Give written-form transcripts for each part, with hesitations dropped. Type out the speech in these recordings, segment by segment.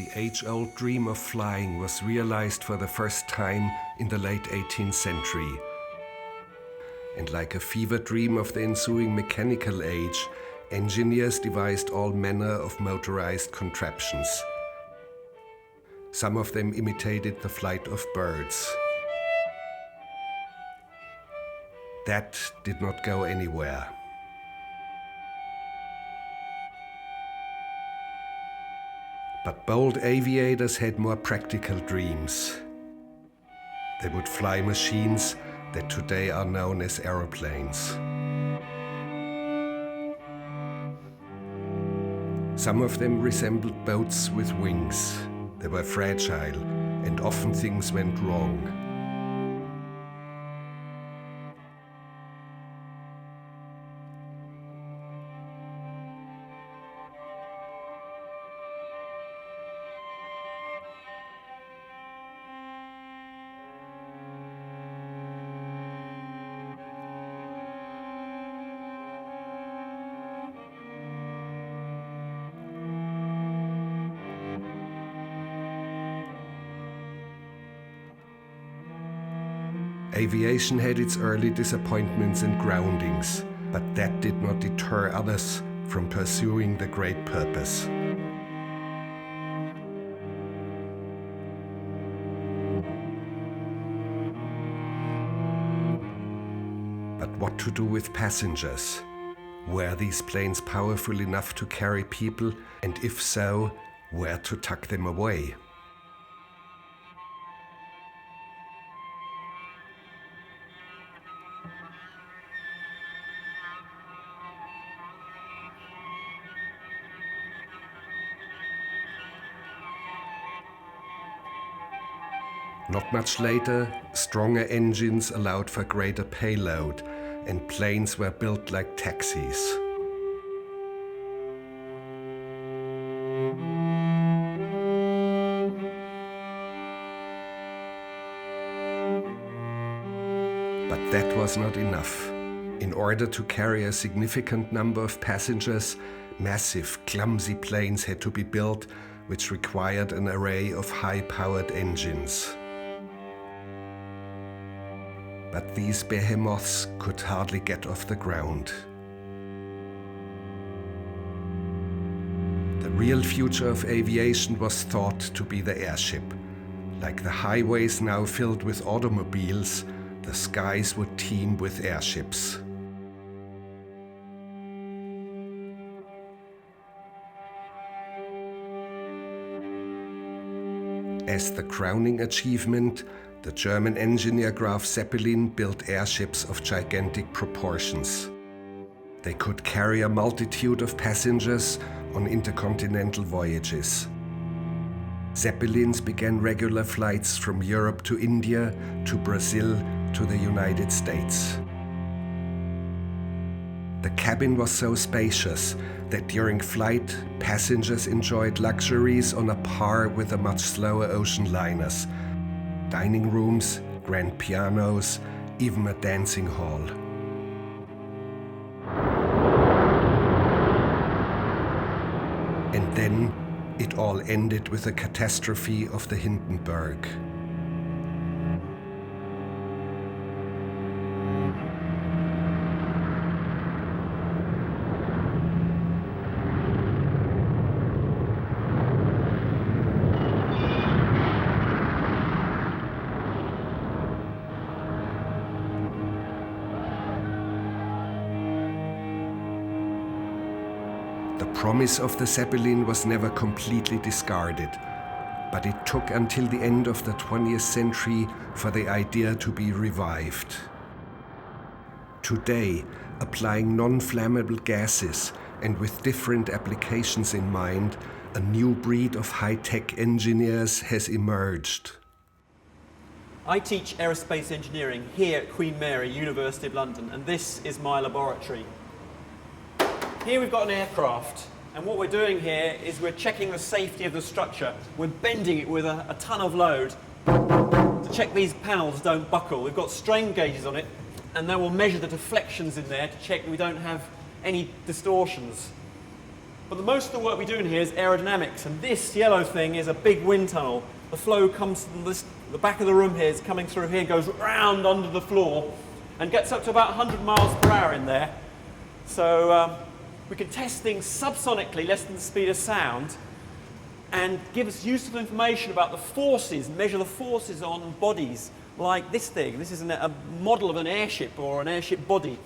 The age-old dream of flying was realized for the first time in the late 18th century. And like a fever dream of the ensuing mechanical age, engineers devised all manner of motorized contraptions. Some of them imitated the flight of birds. That did not go anywhere. But bold aviators had more practical dreams. They would fly machines that today are known as aeroplanes. Some of them resembled boats with wings. They were fragile, and often things went wrong. Aviation had its early disappointments and groundings, but that did not deter others from pursuing the great purpose. But what to do with passengers? Were these planes powerful enough to carry people, and if so, where to tuck them away? Not much later, stronger engines allowed for greater payload, and planes were built like taxis. But that was not enough. In order to carry a significant number of passengers, massive, clumsy planes had to be built, which required an array of high-powered engines. But these behemoths could hardly get off the ground. The real future of aviation was thought to be the airship. Like the highways now filled with automobiles, the skies would teem with airships. As the crowning achievement, the German engineer Graf Zeppelin built airships of gigantic proportions. They could carry a multitude of passengers on intercontinental voyages. Zeppelins began regular flights from Europe to India, to Brazil, to the United States. The cabin was so spacious that during flight, passengers enjoyed luxuries on a par with the much slower ocean liners. Dining rooms, grand pianos, even a dancing hall. And then it all ended with the catastrophe of the Hindenburg. The promise of the Zeppelin was never completely discarded, but it took until the end of the 20th century for the idea to be revived. Today, applying non-flammable gases and with different applications in mind, a new breed of high-tech engineers has emerged. I teach aerospace engineering here at Queen Mary, University of London, and this is my laboratory. Here we've got an aircraft, and what we're doing here is we're checking the safety of the structure. We're bending it with a ton of load to check these panels don't buckle. We've got strain gauges on it, and then we'll measure the deflections in there to check we don't have any distortions. But most of the work we do in here is aerodynamics, and this yellow thing is a big wind tunnel. The flow comes from the back of the room here, is coming through here, goes round under the floor, and gets up to about 100 miles per hour in there. So we can test things subsonically, less than the speed of sound, and give us useful information about the forces, measure the forces on bodies like this thing. This is a model of an airship or an airship body.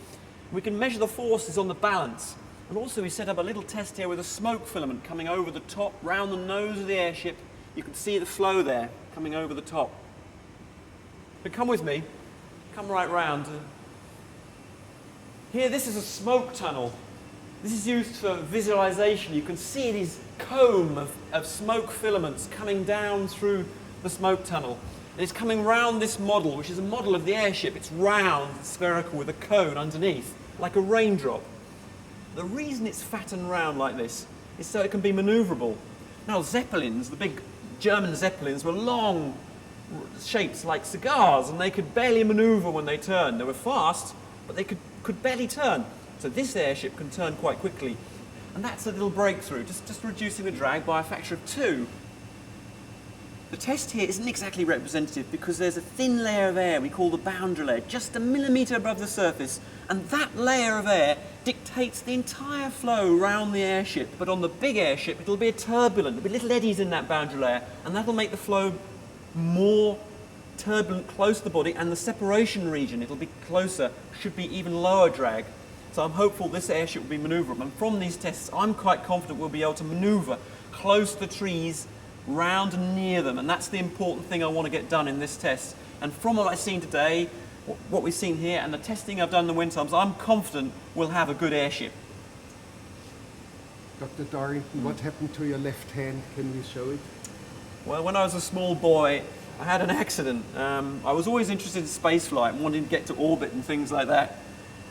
We can measure the forces on the balance. And also we set up a little test here with a smoke filament coming over the top, round the nose of the airship. You can see the flow there coming over the top. But come with me, come right round. Here, this is a smoke tunnel. This is used for visualization. You can see these comb of smoke filaments coming down through the smoke tunnel. And it's coming round this model, which is a model of the airship. It's round, spherical, with a cone underneath, like a raindrop. The reason it's fat and round like this is so it can be maneuverable. Now, Zeppelins, the big German Zeppelins, were long shapes like cigars, and they could barely maneuver when they turned. They were fast, but they could barely turn. So this airship can turn quite quickly. And that's a little breakthrough, just reducing the drag by a factor of 2. The test here isn't exactly representative because there's a thin layer of air we call the boundary layer, just a millimetre above the surface, and that layer of air dictates the entire flow around the airship. But on the big airship, it'll be turbulent. There'll be little eddies in that boundary layer, and that'll make the flow more turbulent close to the body, and the separation region, it'll be closer, should be even lower drag. So I'm hopeful this airship will be manoeuvrable, and from these tests I'm quite confident we'll be able to manoeuvre close to the trees, round and near them, and that's the important thing I want to get done in this test. And from what I've seen today, what we've seen here, and the testing I've done in the wind tunnels, I'm confident we'll have a good airship. Dr. Dorrington, what happened to your left hand? Can we show it? Well, when I was a small boy, I had an accident. I was always interested in space flight and wanted to get to orbit and things like that.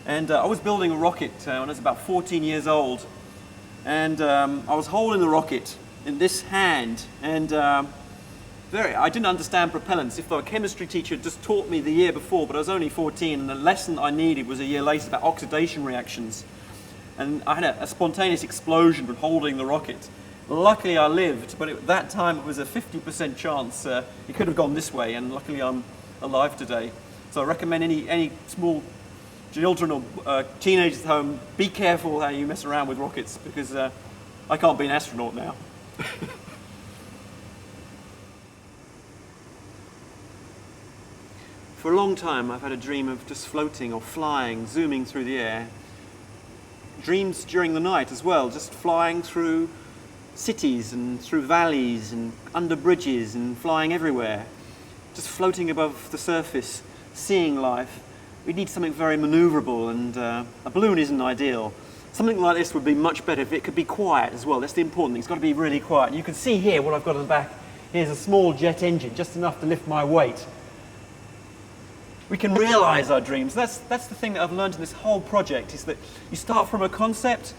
And I was building a rocket when I was about 14 years old. And I was holding the rocket in this hand, and I didn't understand propellants. If the chemistry teacher had just taught me the year before, but I was only 14, and the lesson I needed was a year later about oxidation reactions. And I had a spontaneous explosion from holding the rocket. Luckily I lived, but at that time it was a 50% chance it could have gone this way, and luckily I'm alive today. So I recommend any small children or teenagers at home, be careful how you mess around with rockets, because I can't be an astronaut now. For a long time I've had a dream of just floating or flying, zooming through the air. Dreams during the night as well, just flying through cities and through valleys and under bridges and flying everywhere. Just floating above the surface, seeing life. We need something very manoeuvrable, and a balloon isn't ideal. Something like this would be much better if it could be quiet as well. That's the important thing. It's got to be really quiet. And you can see here what I've got on the back. Here's a small jet engine, just enough to lift my weight. We can realise our dreams. That's the thing that I've learned in this whole project, is that you start from a concept,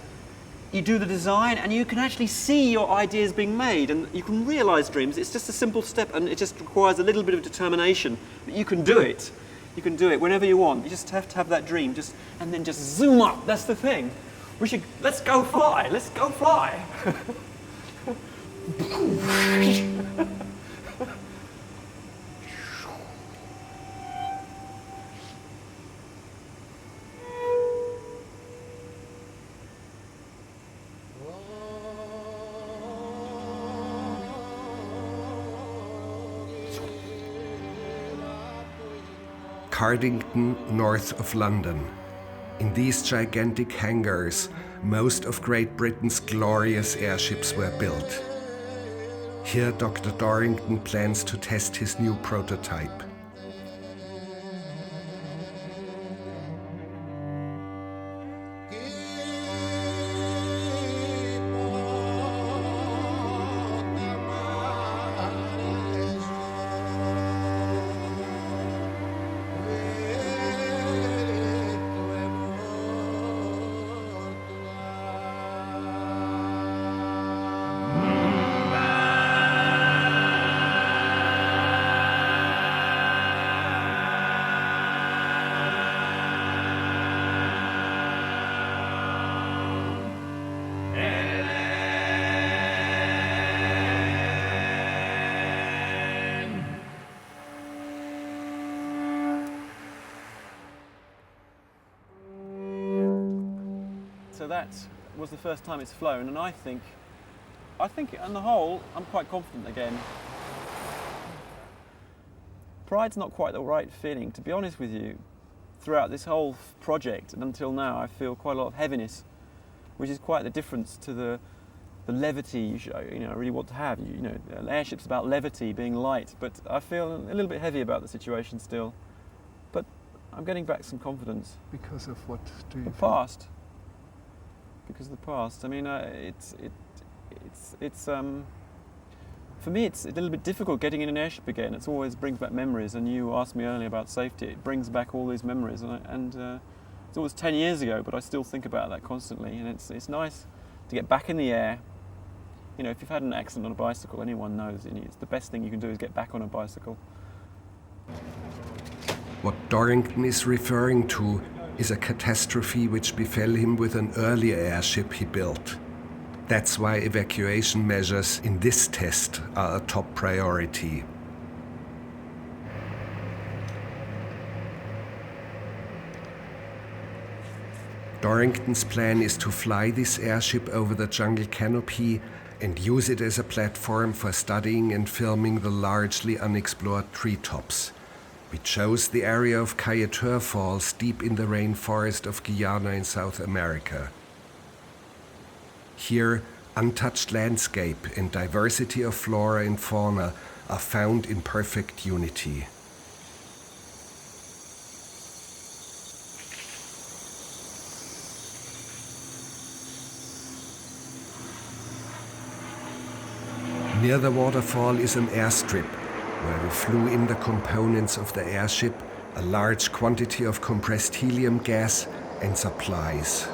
you do the design, and you can actually see your ideas being made, and you can realise dreams. It's just a simple step, and it just requires a little bit of determination. But you can do it. You can do it whenever you want. You just have to have that dream, and then just zoom up. That's the thing. Let's go fly. Let's go fly. Cardington, north of London. In these gigantic hangars, most of Great Britain's glorious airships were built. Here, Dr. Dorrington plans to test his new prototype. So that was the first time it's flown, and I think on the whole, I'm quite confident again. Pride's not quite the right feeling, to be honest with you. Throughout this whole project and until now, I feel quite a lot of heaviness, which is quite the difference to the levity you should, really want to have. An airship's about levity, being light, but I feel a little bit heavy about the situation still. But I'm getting back some confidence. Because of what do you The think? past. Because of the past. I mean, for me, it's a little bit difficult getting in an airship again. It always brings back memories, and you asked me earlier about safety. It brings back all these memories, and it's always 10 years ago, but I still think about that constantly, and it's nice to get back in the air. If you've had an accident on a bicycle, anyone knows it's the best thing you can do is get back on a bicycle. What Dorrington is referring to is a catastrophe which befell him with an earlier airship he built. That's why evacuation measures in this test are a top priority. Dorrington's plan is to fly this airship over the jungle canopy and use it as a platform for studying and filming the largely unexplored treetops. We chose the area of Kaieteur Falls deep in the rainforest of Guyana in South America. Here, untouched landscape and diversity of flora and fauna are found in perfect unity. Near the waterfall is an airstrip where we flew in the components of the airship, a large quantity of compressed helium gas and supplies.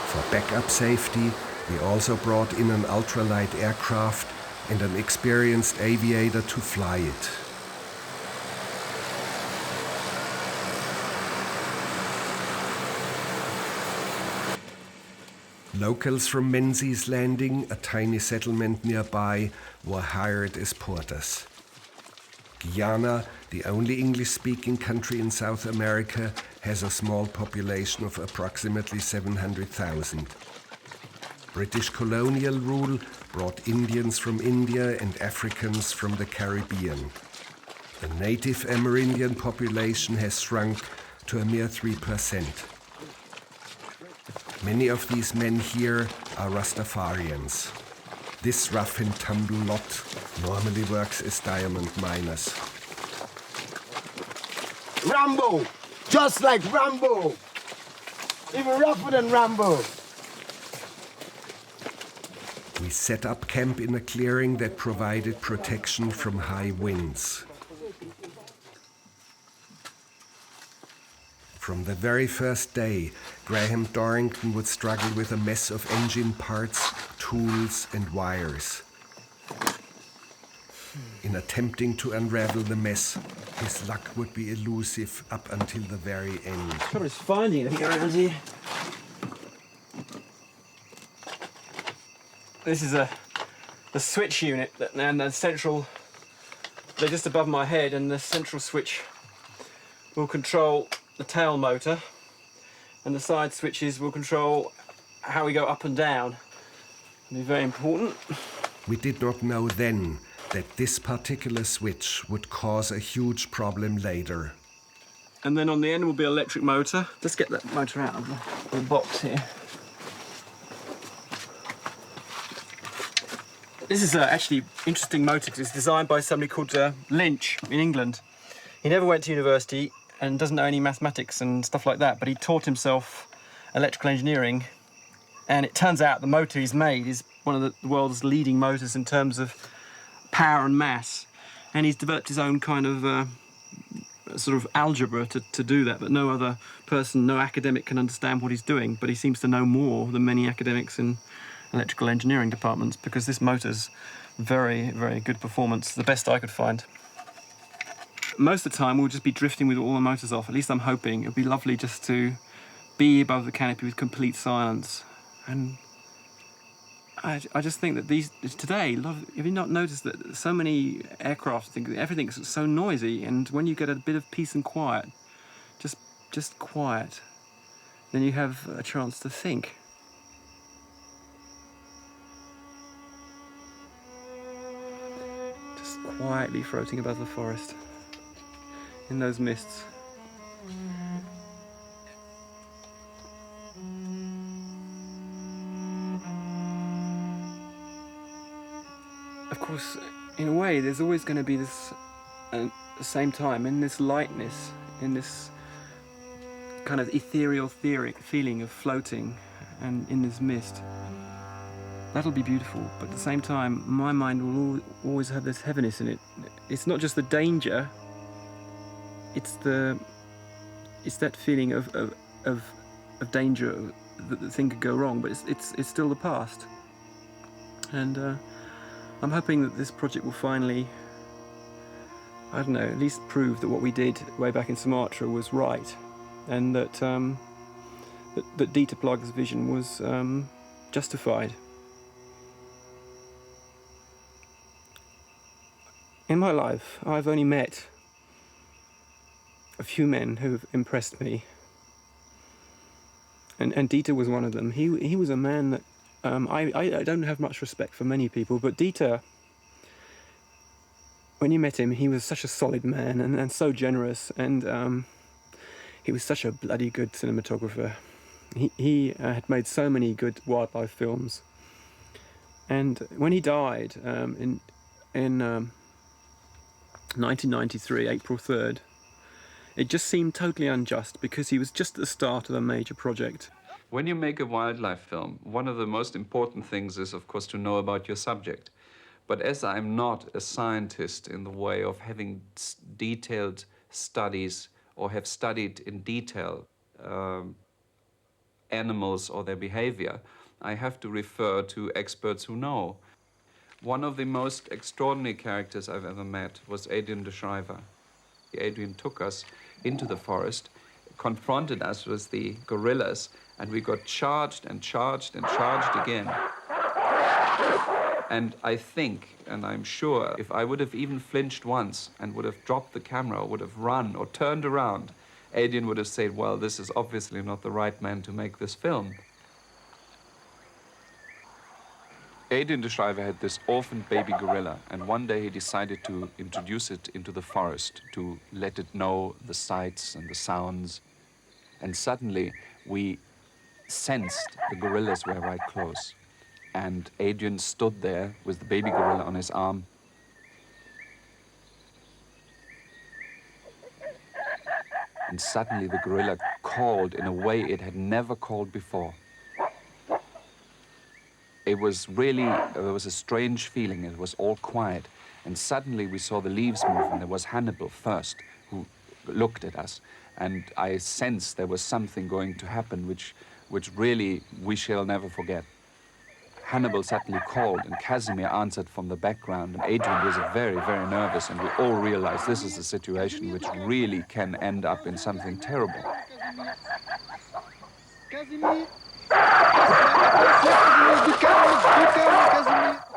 For backup safety, we also brought in an ultralight aircraft and an experienced aviator to fly it. Locals from Menzies Landing, a tiny settlement nearby, were hired as porters. Guyana, the only English-speaking country in South America, has a small population of approximately 700,000. British colonial rule brought Indians from India and Africans from the Caribbean. The native Amerindian population has shrunk to a mere 3%. Many of these men here are Rastafarians. This rough and tumble lot normally works as diamond miners. Rambo! Just like Rambo! Even rougher than Rambo! We set up camp in a clearing that provided protection from high winds. From the very first day, Graham Dorrington would struggle with a mess of engine parts, tools and wires. In attempting to unravel the mess, his luck would be elusive up until the very end. The trouble is finding anything around here. This is the switch unit and the central. They're just above my head, and the central switch will control the tail motor, and the side switches will control how we go up and down. It'll be very important. We did not know then that this particular switch would cause a huge problem later. And then on the end will be an electric motor. Let's get that motor out of the box here. This is actually interesting motor because it's designed by somebody called Lynch in England. He never went to university and doesn't know any mathematics and stuff like that, but he taught himself electrical engineering, and it turns out the motor he's made is one of the world's leading motors in terms of power and mass, and he's developed his own kind of sort of algebra to do that, but no other person, no academic can understand what he's doing, but he seems to know more than many academics and electrical engineering departments, because this motor's very, very good performance, the best I could find. Most of the time we'll just be drifting with all the motors off. At least I'm hoping. It'd be lovely just to be above the canopy with complete silence. And I just think that today, have you not noticed that so many aircraft, everything's so noisy, and when you get a bit of peace and quiet, just quiet, then you have a chance to think. Just quietly floating above the forest in those mists. Of course, in a way, there's always going to be this, at the same time, in this lightness, in this kind of ethereal feeling of floating and in this mist. That'll be beautiful, but at the same time, my mind will always have this heaviness in it. It's not just the danger, it's that feeling of danger, that the thing could go wrong, but it's still the past. And I'm hoping that this project will finally, I don't know, at least prove that what we did way back in Sumatra was right, and that that Dieter Plug's vision was justified. In my life, I've only met a few men who've impressed me, and Dieter was one of them. He was a man that I don't have much respect for many people, but Dieter, when you met him, he was such a solid man and so generous, and he was such a bloody good cinematographer. He had made so many good wildlife films, and when he died in 1993, April 3rd, it just seemed totally unjust, because he was just at the start of a major project. When you make a wildlife film, one of the most important things is, of course, to know about your subject. But as I'm not a scientist in the way of having detailed studies or have studied in detail animals or their behavior, I have to refer to experts who know. One of the most extraordinary characters I've ever met was Adrian de Schrijver. Adrian took us into the forest, confronted us with the gorillas, and we got charged and charged and charged again. And I think, and I'm sure, if I would have even flinched once and would have dropped the camera or would have run or turned around, Adrian would have said, well, this is obviously not the right man to make this film. Adrian de Schrijver had this orphaned baby gorilla, and one day he decided to introduce it into the forest, to let it know the sights and the sounds. And suddenly we sensed the gorillas were right close. And Adrian stood there with the baby gorilla on his arm. And suddenly the gorilla called in a way it had never called before. It was really, there was a strange feeling. It was all quiet. And suddenly we saw the leaves move, and there was Hannibal first, who looked at us. And I sensed there was something going to happen, which really we shall never forget. Hannibal suddenly called, and Casimir answered from the background, and Adrian was very, very nervous, and we all realized this is a situation which really can end up in something terrible.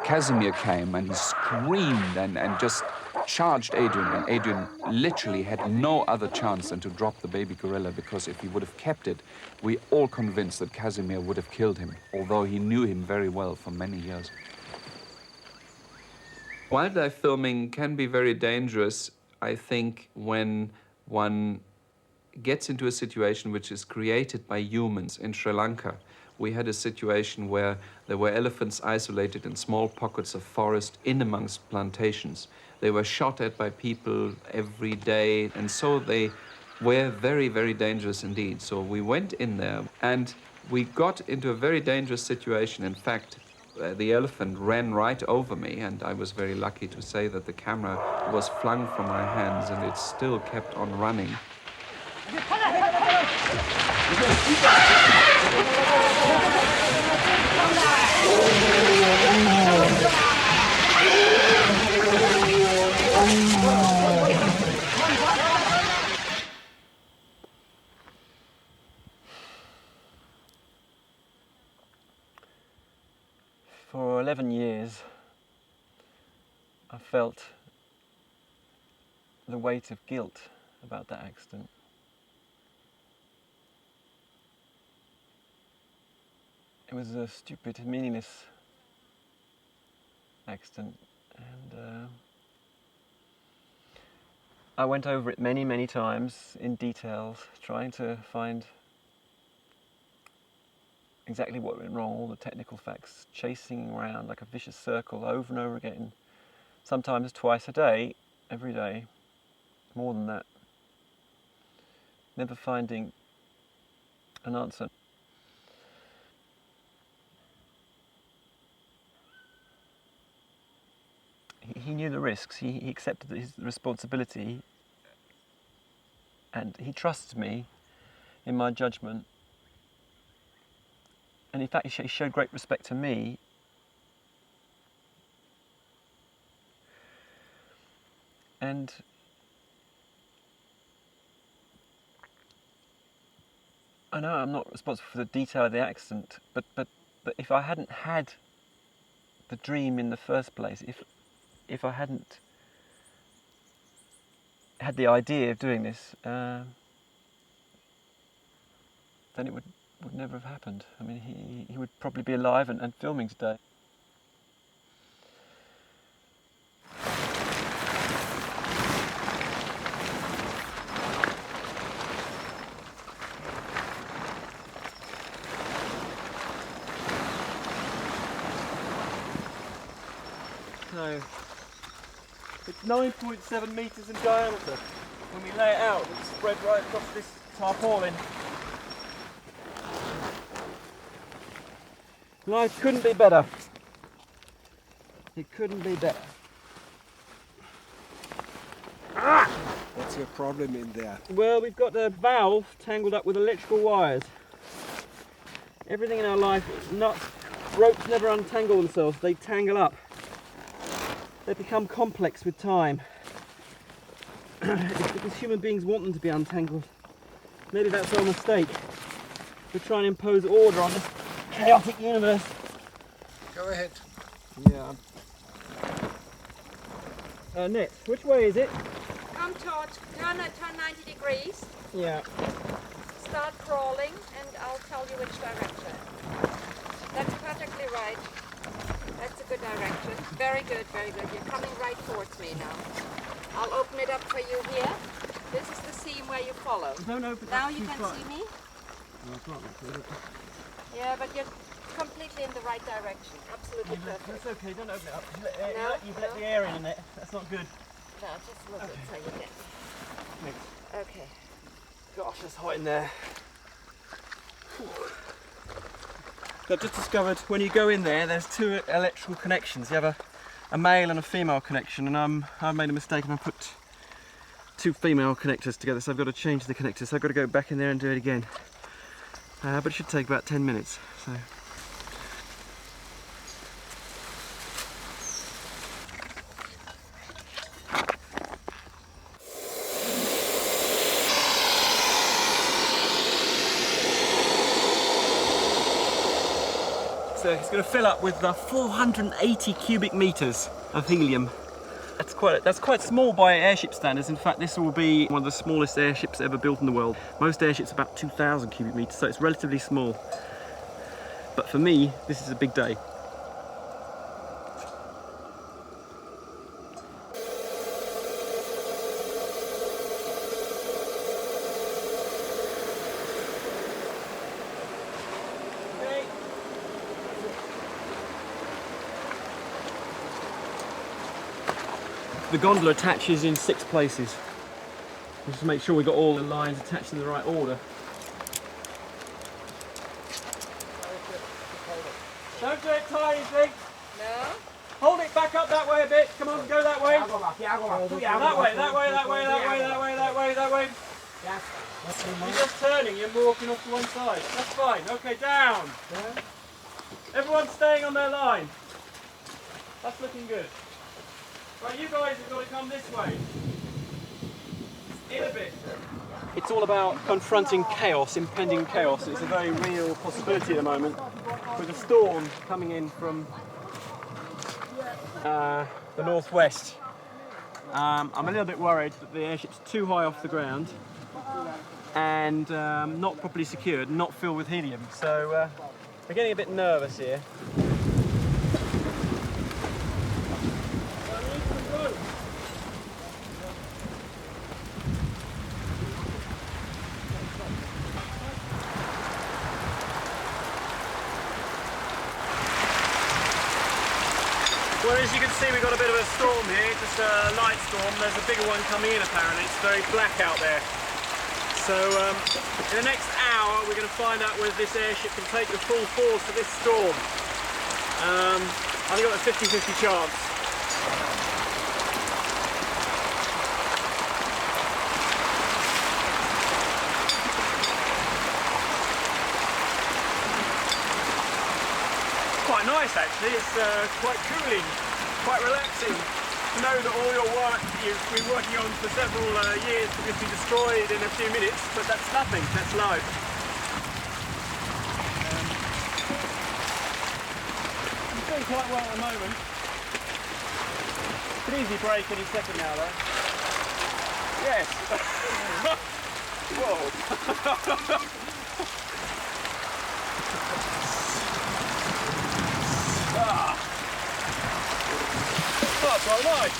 Casimir came, and he screamed and just charged Adrian, and Adrian literally had no other chance than to drop the baby gorilla, because if he would have kept it, we all convinced that Casimir would have killed him, although he knew him very well for many years. Wildlife filming can be very dangerous, I think, when one gets into a situation which is created by humans. In Sri Lanka, we had a situation where there were elephants isolated in small pockets of forest in amongst plantations. They were shot at by people every day, and so they were very, very dangerous indeed. So we went in there, and we got into a very dangerous situation. In fact, the elephant ran right over me, and I was very lucky to say that the camera was flung from my hands, and it still kept on running. For 11 years, I felt the weight of guilt about that accident. It was a stupid, meaningless accident, and I went over it many, many times in detail, trying to find exactly what went wrong, all the technical facts, chasing around like a vicious circle over and over again, sometimes twice a day, every day, more than that, never finding an answer. He knew the risks, he accepted his responsibility, and he trusted me in my judgment. And in fact, he showed great respect to me. And I know I'm not responsible for the detail of the accident, but if I hadn't had the dream in the first place, if I hadn't had the idea of doing this, then it would never have happened. I mean, he would probably be alive and filming today. So, it's 9.7 metres in diameter. When we lay it out, it's spread right across this tarpaulin. Life couldn't be better. It couldn't be better. What's your problem in there? Well, we've got the valve tangled up with electrical wires. Everything in our life, nuts, ropes never untangle themselves, they tangle up. They become complex with time. It's because human beings want them to be untangled. Maybe that's our mistake. We're trying to impose order on this chaotic universe. Go ahead. Yeah. Net, which way is it? Come towards, turn 90 degrees, Yeah. start crawling, and I'll tell you which direction. That's perfectly right. That's a good direction. Very good, very good. You're coming right towards me now. I'll open it up for you here. This is the seam where you follow. Don't open it Now up you too can far. see me? No, I can't open it up. Yeah, but you're completely in the right direction. Absolutely perfect. That's okay, don't open it up. No, You've let no. the air in it. That's not good. No, just a little bit so you get. Thanks. Okay. Gosh, it's hot in there. So I've just discovered when you go in there, there's two electrical connections. You have a male and a female connection, and I've made a mistake and I put two female connectors together, so I've got to change the connectors. So I've got to go back in there and do it again. But it should take about 10 minutes. So. So it's going to fill up with 480 cubic meters of helium. That's quite small by airship standards. In fact, this will be one of the smallest airships ever built in the world. Most airships are about 2,000 cubic meters, so it's relatively small. But for me, this is a big day. The gondola attaches in 6 places. Just to make sure we've got all the lines attached in the right order. Don't do it tiny, Zig. No? Hold it back up that way a bit. Come on, go that way. That way, that way, that way, that way, that way, that way, that way. You're just turning, you're walking off to one side. That's fine. Okay, down. Everyone's staying on their line. That's looking good. Right, you guys have got to come this way. In a bit. It's all about confronting chaos, impending chaos. It's a very real possibility at the moment with a storm coming in from the northwest. I'm a little bit worried that the airship's too high off the ground and not properly secured, not filled with helium. So we're getting a bit nervous here. Well, as you can see, we've got a bit of a storm here, just a light storm. There's a bigger one coming in apparently. It's very black out there. So in the next hour, we're going to find out whether this airship can take the full force of this storm. I think I've got a 50-50 chance. Quite nice actually, it's quite cooling, quite relaxing to know that all your work you've been working on for several years could just be destroyed in a few minutes, but that's nothing, that's life. I'm doing quite well at the moment. Could easily break any second now though. Yes! Whoa! That's quite nice.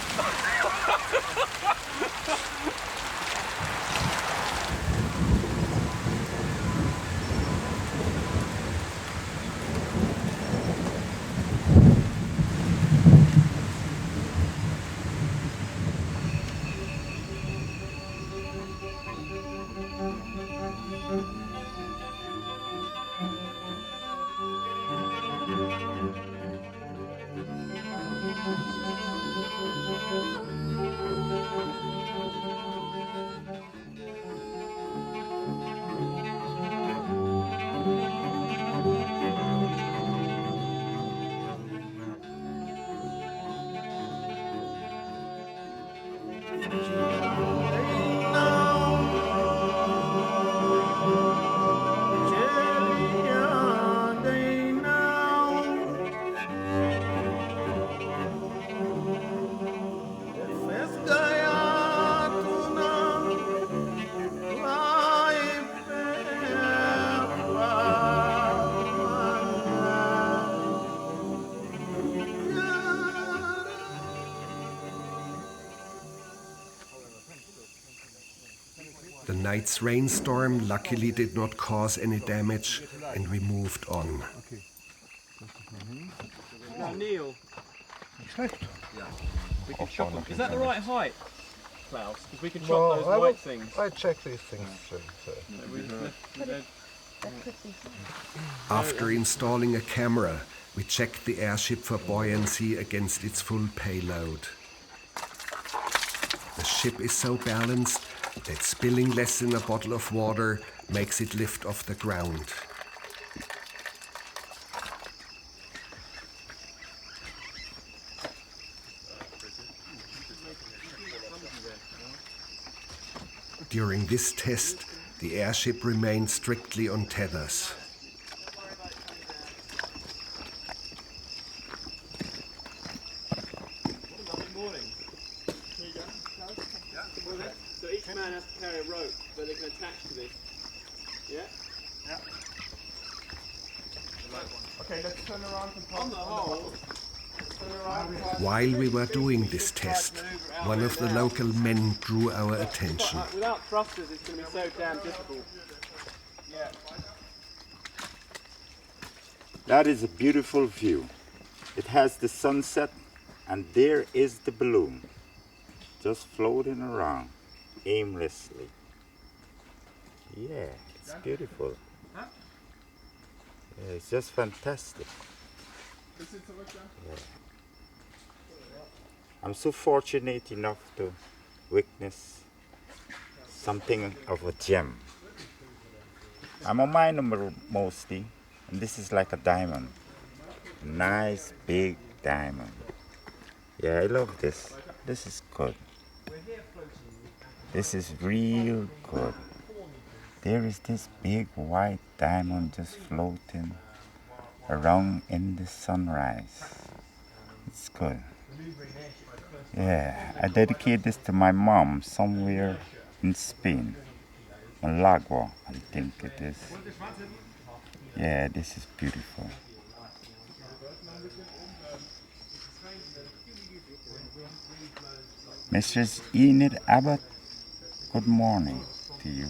The night's rainstorm luckily did not cause any damage, and we moved on. Neil. We can chop them. Is that the right height, Klaus? Because we can chop those white things. I check these things. After installing a camera, we checked the airship for buoyancy against its full payload. The ship is so balanced that spilling less than a bottle of water makes it lift off the ground. During this test, the airship remained strictly on tethers. So each man has to carry a rope that they can attach to this. Yeah? Yeah. Okay, let's turn around and On the whole, While we were doing this test, one of the local men drew our attention. without thrusters, it's going to be so damn difficult. Yeah. That is a beautiful view. It has the sunset, and there is the balloon, just floating around aimlessly. Yeah, it's beautiful. Yeah, it's just fantastic. Yeah. I'm so fortunate enough to witness something of a gem. I'm a miner mostly, and this is like a diamond. Nice big diamond. Yeah, I love this. This is good. This is real good. There is this big white diamond just floating around in the sunrise. It's good. Yeah, I dedicate this to my mom somewhere in Spain. Malagua, I think it is. Yeah, this is beautiful. Mrs. Enid Abbott, good morning to you.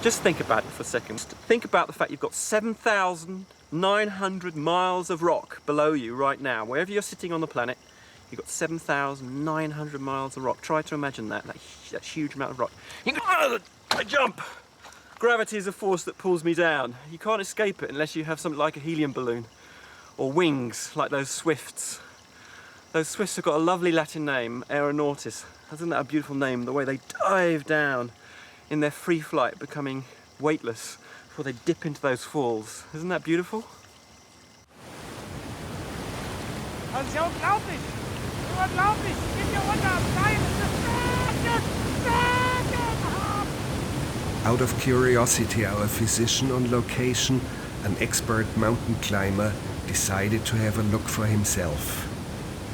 Just think about it for a second. Think about the fact you've got 7,900 miles of rock below you right now. Wherever you're sitting on the planet, you've got 7,900 miles of rock. Try to imagine that huge amount of rock. I jump! Gravity is a force that pulls me down. You can't escape it unless you have something like a helium balloon or wings like those swifts. Those swifts have got a lovely Latin name, aeronautis. Isn't that a beautiful name? The way they dive down in their free flight, becoming weightless before they dip into those falls. Isn't that beautiful? Das ist ja unglaublich! Unglaublich! Geht hier runter! Nein, Out of curiosity, our physician on location, an expert mountain climber, decided to have a look for himself.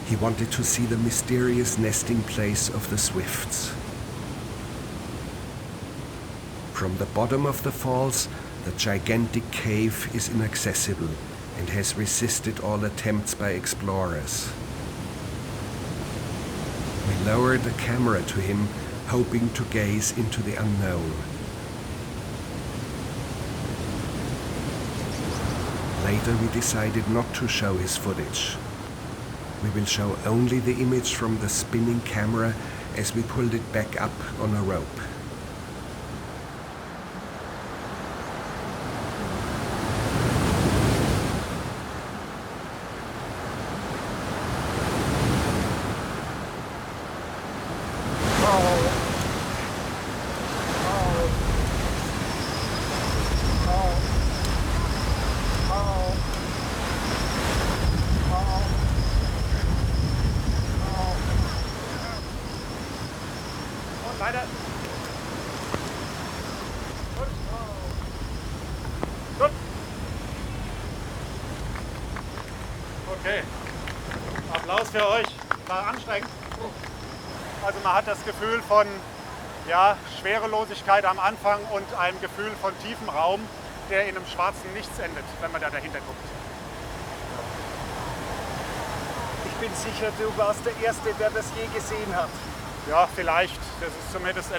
He wanted to see the mysterious nesting place of the swifts. From the bottom of the falls, the gigantic cave is inaccessible and has resisted all attempts by explorers. We lowered a camera to him, hoping to gaze into the unknown. Later we decided not to show his footage. We will show only the image from the spinning camera as we pulled it back up on a rope. Leider. Gut. Okay. Applaus für euch. War anstrengend. Also man hat das Gefühl von Schwerelosigkeit am Anfang und einem Gefühl von tiefem Raum, der in einem schwarzen Nichts endet, wenn man da dahinter guckt. Ich bin sicher, du warst der Erste, der das je gesehen hat. Ja, vielleicht. Das ist zumindest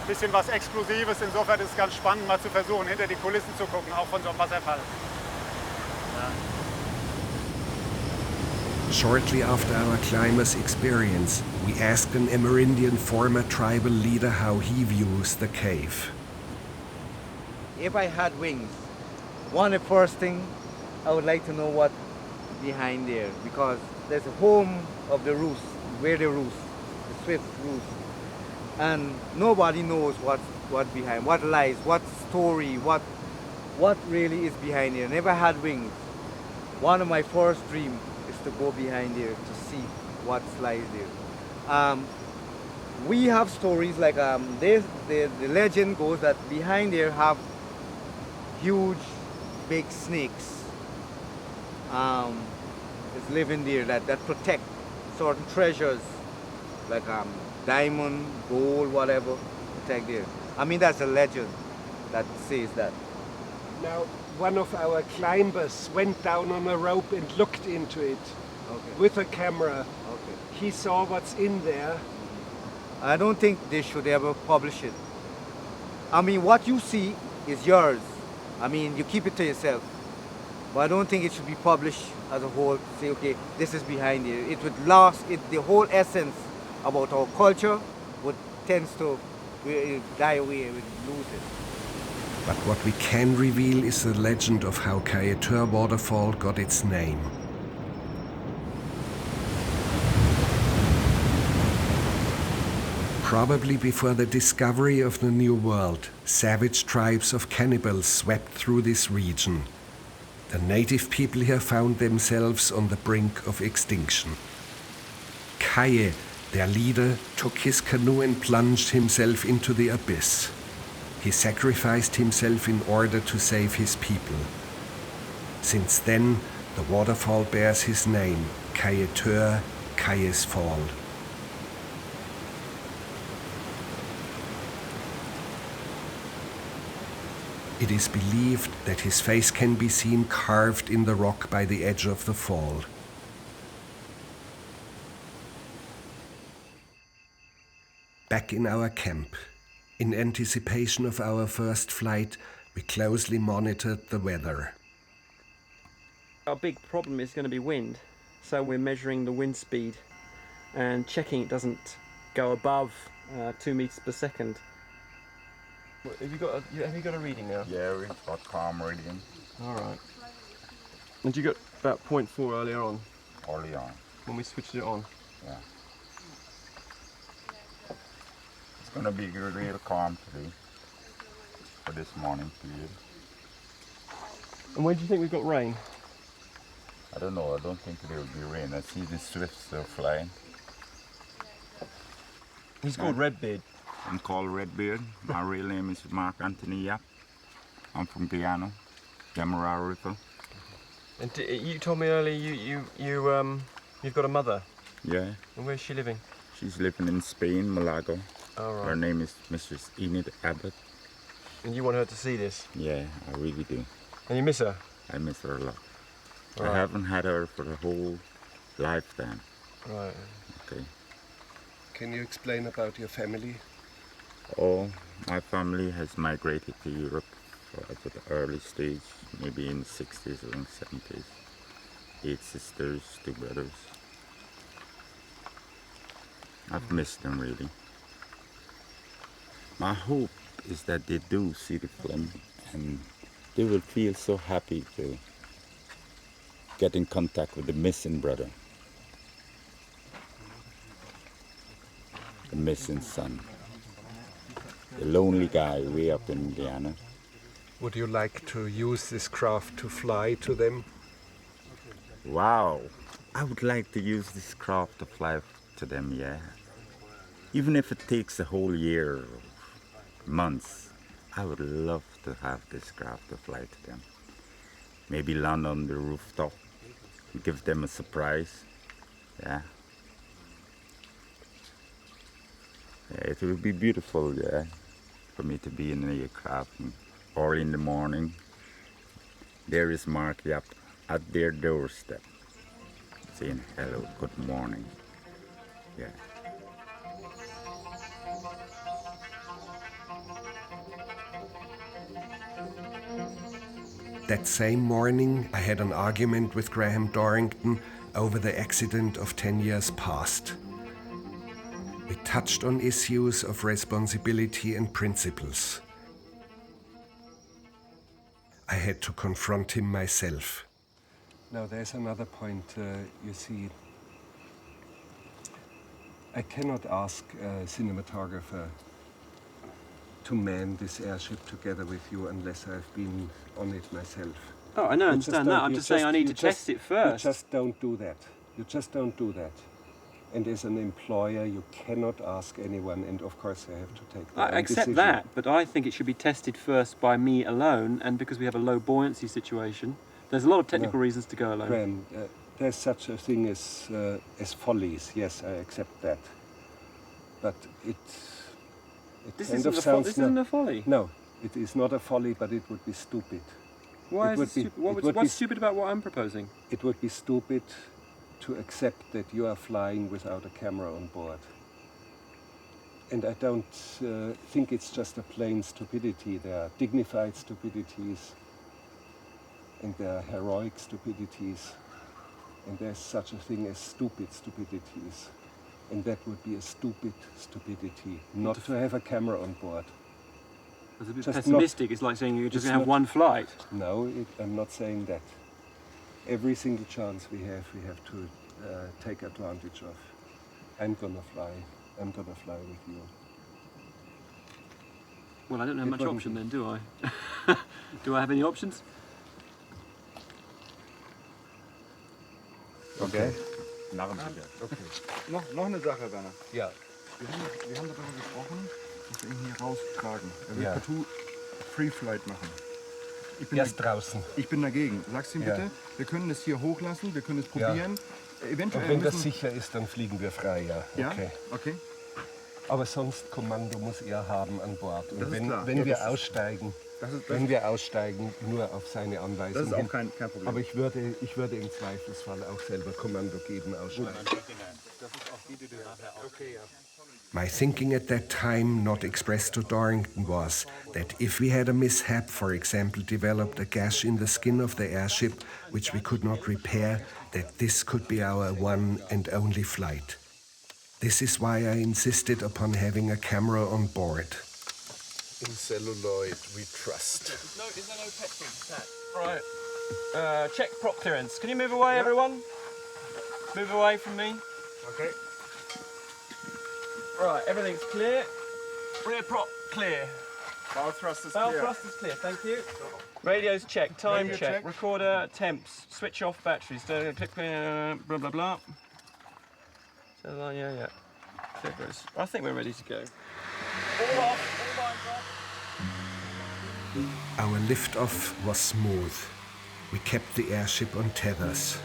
bisschen was Exklusives. Insofern ist es ganz spannend, mal zu versuchen, hinter die Kulissen zu gucken, auch von so einem Wasserfall. Ja. Shortly after our climber's experience, we asked an Amerindian former tribal leader how he views the cave. If I had wings, one of the first thing I would like to know what behind there, because there's a home of the roost, where they roost, the swift roost. And nobody knows what behind, what lies, what story, what really is behind there. Never had wings. One of my first dreams is to go behind there to see what lies there. We have stories like the legend goes that behind there have huge, big snakes. Is living there that protect certain treasures like diamond, gold, whatever, protect there. I mean, that's a legend that says that. Now, one of our climbers went down on a rope and looked into it with a camera. Okay. He saw what's in there. I don't think they should ever publish it. I mean, what you see is yours. I mean, you keep it to yourself. But I don't think it should be published as a whole. Say, okay, this is behind here. It would lose the whole essence about our culture would tends to die away. We would lose it. But what we can reveal is the legend of how Canopy waterfall got its name. Probably before the discovery of the New World, savage tribes of cannibals swept through this region. The native people here found themselves on the brink of extinction. Kaye, their leader, took his canoe and plunged himself into the abyss. He sacrificed himself in order to save his people. Since then, the waterfall bears his name, Canopy, Kaye's Fall. It is believed that his face can be seen carved in the rock by the edge of the fall. Back in our camp, in anticipation of our first flight, we closely monitored the weather. Our big problem is going to be wind, so we're measuring the wind speed and checking it doesn't go above 2 meters per second. Have you got a reading now? Yeah, we've got calm reading. All right. And you got about 0.4 earlier on? Early on. When we switched it on? Yeah. It's going to be real calm today for this morning period. And when do you think we've got rain? I don't know. I don't think there will be rain. I see the swifts still flying. He's called Redbeard. I'm called Redbeard. My real name is Mark Anthony Yap. I'm from Guyana, Demerara River. And you told me earlier you've got a mother. Yeah. And where's she living? She's living in Spain, Malaga. Oh, right. Her name is Mrs. Enid Abbott. And you want her to see this? Yeah, I really do. And you miss her? I miss her a lot. Right. I haven't had her for the whole lifetime. Right. Okay. Can you explain about your family? Oh, my family has migrated to Europe at the early stage, maybe in the 60s or 70s. 8 sisters, 2 brothers. I've missed them really. My hope is that they do see the film and they will feel so happy to get in contact with the missing brother, the missing son. The lonely guy way up in Guyana. Would you like to use this craft to fly to them? Wow, I would like to use this craft to fly to them, yeah. Even if it takes a whole year or months, I would love to have this craft to fly to them. Maybe land on the rooftop, give them a surprise, yeah. Yeah, it would be beautiful, yeah, for me to be in an aircraft or in the morning. There is Mark Yap at their doorstep saying hello, good morning. Yeah. That same morning, I had an argument with Graham Dorrington over the accident of 10 years past. We touched on issues of responsibility and principles. I had to confront him myself. Now there's another point, you see. I cannot ask a cinematographer to man this airship together with you unless I've been on it myself. Oh, I know, I understand that. I'm just saying I need to test it first. You just don't do that. You just don't do that. And as an employer, you cannot ask anyone, and of course I have to take the I accept that, but I think it should be tested first by me alone, and because we have a low buoyancy situation, there's a lot of technical reasons to go alone. Graham, there's such a thing as follies. Yes, I accept that. But this isn't a folly. No, it is not a folly, but it would be stupid. Why is it stupid? What's stupid about what I'm proposing? It would be stupid to accept that you are flying without a camera on board. And I don't think it's just a plain stupidity. There are dignified stupidities, and there are heroic stupidities, and there's such a thing as stupid stupidities. And that would be a stupid stupidity, not to have a camera on board. That's a bit pessimistic. It's like saying you're just going to have one flight. No, I'm not saying that. Every single chance we have to take advantage of. I'm gonna fly with you. Well, I don't have much option then, do I? Do I have any options? Okay. Okay. Noch eine Sache, Werner. Ja. Wir haben darüber gesprochen, dass wir ihn hier raustragen. Er will partout Free Flight machen. Draußen. Ich bin dagegen. Sag's ihm bitte, wir können es hier hochlassen, wir können es probieren. Eventuell Und wenn das sicher ist, dann fliegen wir frei, ja. Ja? Okay. Aber sonst Kommando muss er haben an Bord. Und wenn wir aussteigen, nur auf seine Anweisung. Das ist auch kein Problem. Aber ich würde im Zweifelsfall auch selber Kommando geben, aussteigen. My thinking at that time, not expressed to Darrington, was that if we had a mishap, for example, developed a gash in the skin of the airship, which we could not repair, that this could be our one and only flight. This is why I insisted upon having a camera on board. In celluloid, we trust. There's no petrol. Right. Check prop clearance. Can you move away, everyone? Move away from me. Okay. Right, everything's clear. Rear prop clear. Bow thrust is Bow thrust is clear, thank you. Radios check, time Radio check, check. recorder temps, switch off batteries, click, blah blah blah. So, yeah. Figures. I think we're ready to go. All off, all lines off. Our lift-off was smooth. We kept the airship on tethers.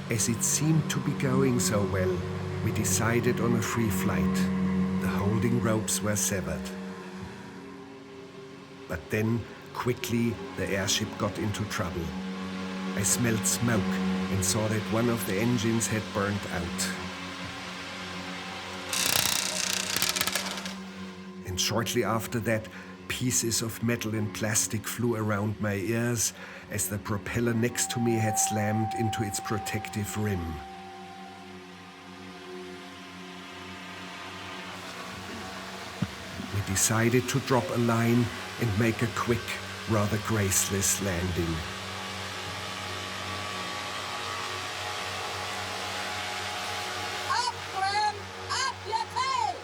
As it seemed to be going so well, we decided on a free flight. The holding ropes were severed. But then, quickly, the airship got into trouble. I smelled smoke and saw that one of the engines had burned out. And shortly after that, pieces of metal and plastic flew around my ears as the propeller next to me had slammed into its protective rim. We decided to drop a line and make a quick, rather graceless landing. Up, Graham! Up, your tail!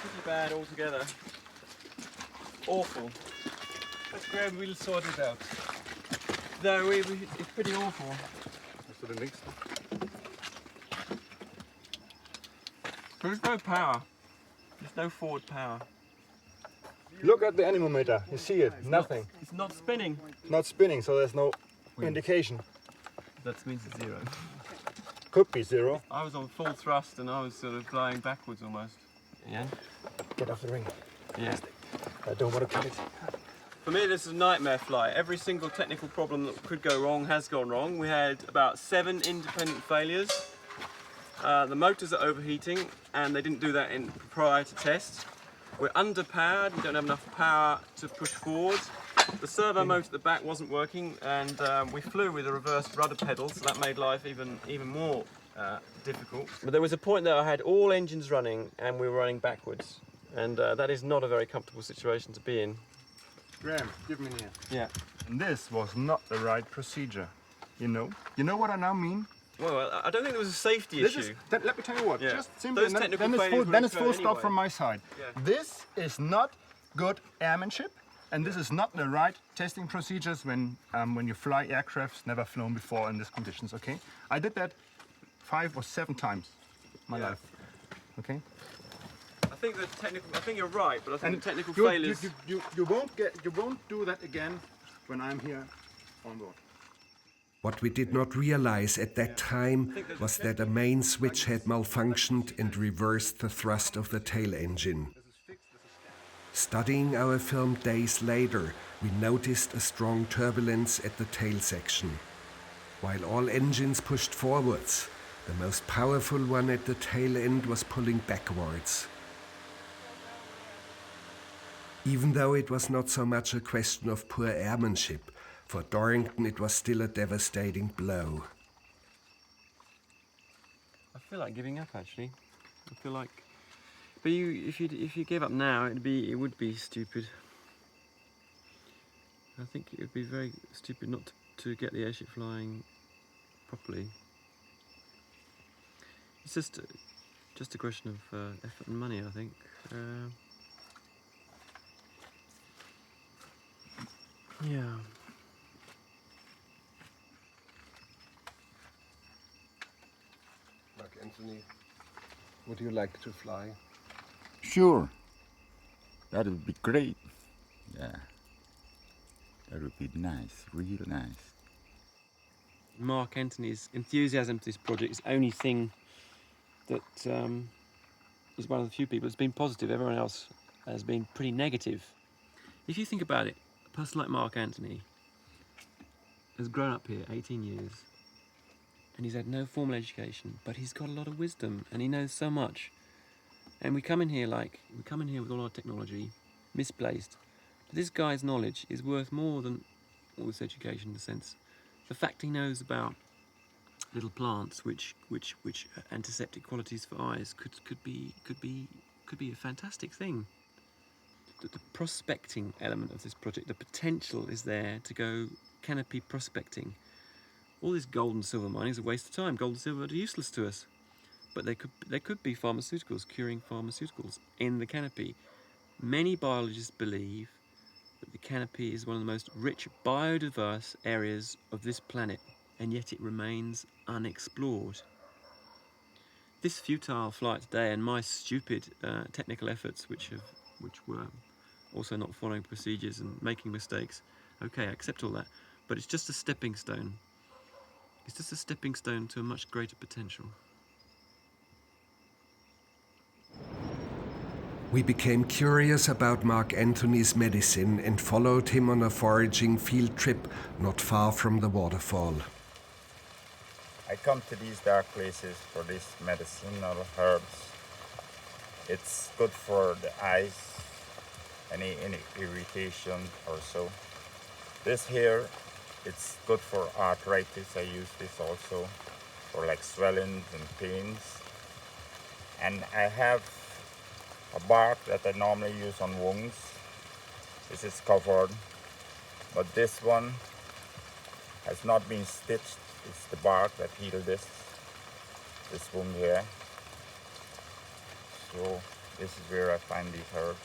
Pretty bad altogether. Awful. But Graham, we'll sort it out. No, it's pretty awful. There's no power. There's no forward power. Look at the anemometer. You see it? Nothing. It's not spinning. Not spinning, so there's no indication. That means it's zero. Could be zero. I was on full thrust and I was sort of flying backwards almost. Yeah. Get off the ring. Yeah. I don't want to cut it. For me, this is a nightmare flight. Every single technical problem that could go wrong has gone wrong. We had about 7 independent failures. The motors are overheating, and they didn't do that prior to test. We're underpowered, we don't have enough power to push forward. The servo motor at the back wasn't working, and we flew with a reversed rudder pedal, so that made life even more difficult. But there was a point that I had all engines running, and we were running backwards. And that is not a very comfortable situation to be in. Graham, give me here. Yeah. And this was not the right procedure. You know what I now mean? Well, I don't think there was a safety issue. Let me tell you what, Yeah. just simply, Those technical then failures it's would full occur stop anyway. from my side. Yeah. This is not good airmanship, and this is not the right testing procedures when you fly aircrafts never flown before in these conditions, okay? I did that 5 or 7 times in my life, okay? I think you're right, but I think the technical you, failures... You won't do that again when I'm here on board. What we did not realize at that time was that a main switch had malfunctioned and reversed the thrust of the tail engine. Studying our film days later, we noticed a strong turbulence at the tail section. While all engines pushed forwards, the most powerful one at the tail end was pulling backwards. Even though it was not so much a question of poor airmanship, for Dorrington it was still a devastating blow. I feel like giving up, actually. I feel like... But if you gave up now, it would be stupid. I think it would be very stupid not to get the airship flying properly. It's just a question of effort and money, I think. Yeah. Mark Anthony, would you like to fly? Sure. That would be great. Yeah. That would be nice, real nice. Mark Anthony's enthusiasm for this project is the only thing that is one of the few people that's been positive. Everyone else has been pretty negative. If you think about it, a person like Mark Anthony has grown up here 18 years and he's had no formal education, but he's got a lot of wisdom and he knows so much. And we come in here with all our technology, misplaced. But this guy's knowledge is worth more than all this education, in a sense. The fact he knows about little plants which antiseptic qualities for eyes could be a fantastic thing. The prospecting element of this project, the potential is there to go canopy prospecting. All this gold and silver mining is a waste of time. Gold and silver are useless to us. But there could be pharmaceuticals, curing pharmaceuticals in the canopy. Many biologists believe that the canopy is one of the most rich biodiverse areas of this planet, and yet it remains unexplored. This futile flight today and my stupid technical efforts, which were also not following procedures and making mistakes, okay, I accept all that, but it's just a stepping stone. It's just a stepping stone to a much greater potential. We became curious about Mark Anthony's medicine and followed him on a foraging field trip not far from the waterfall. I come to these dark places for these medicinal herbs. It's good for the eyes, any irritation or so. This here, it's good for arthritis. I use this also for like swellings and pains. And I have a bark that I normally use on wounds. This is covered, but this one has not been stitched. It's the bark that healed this wound here. So this is where I find these herbs.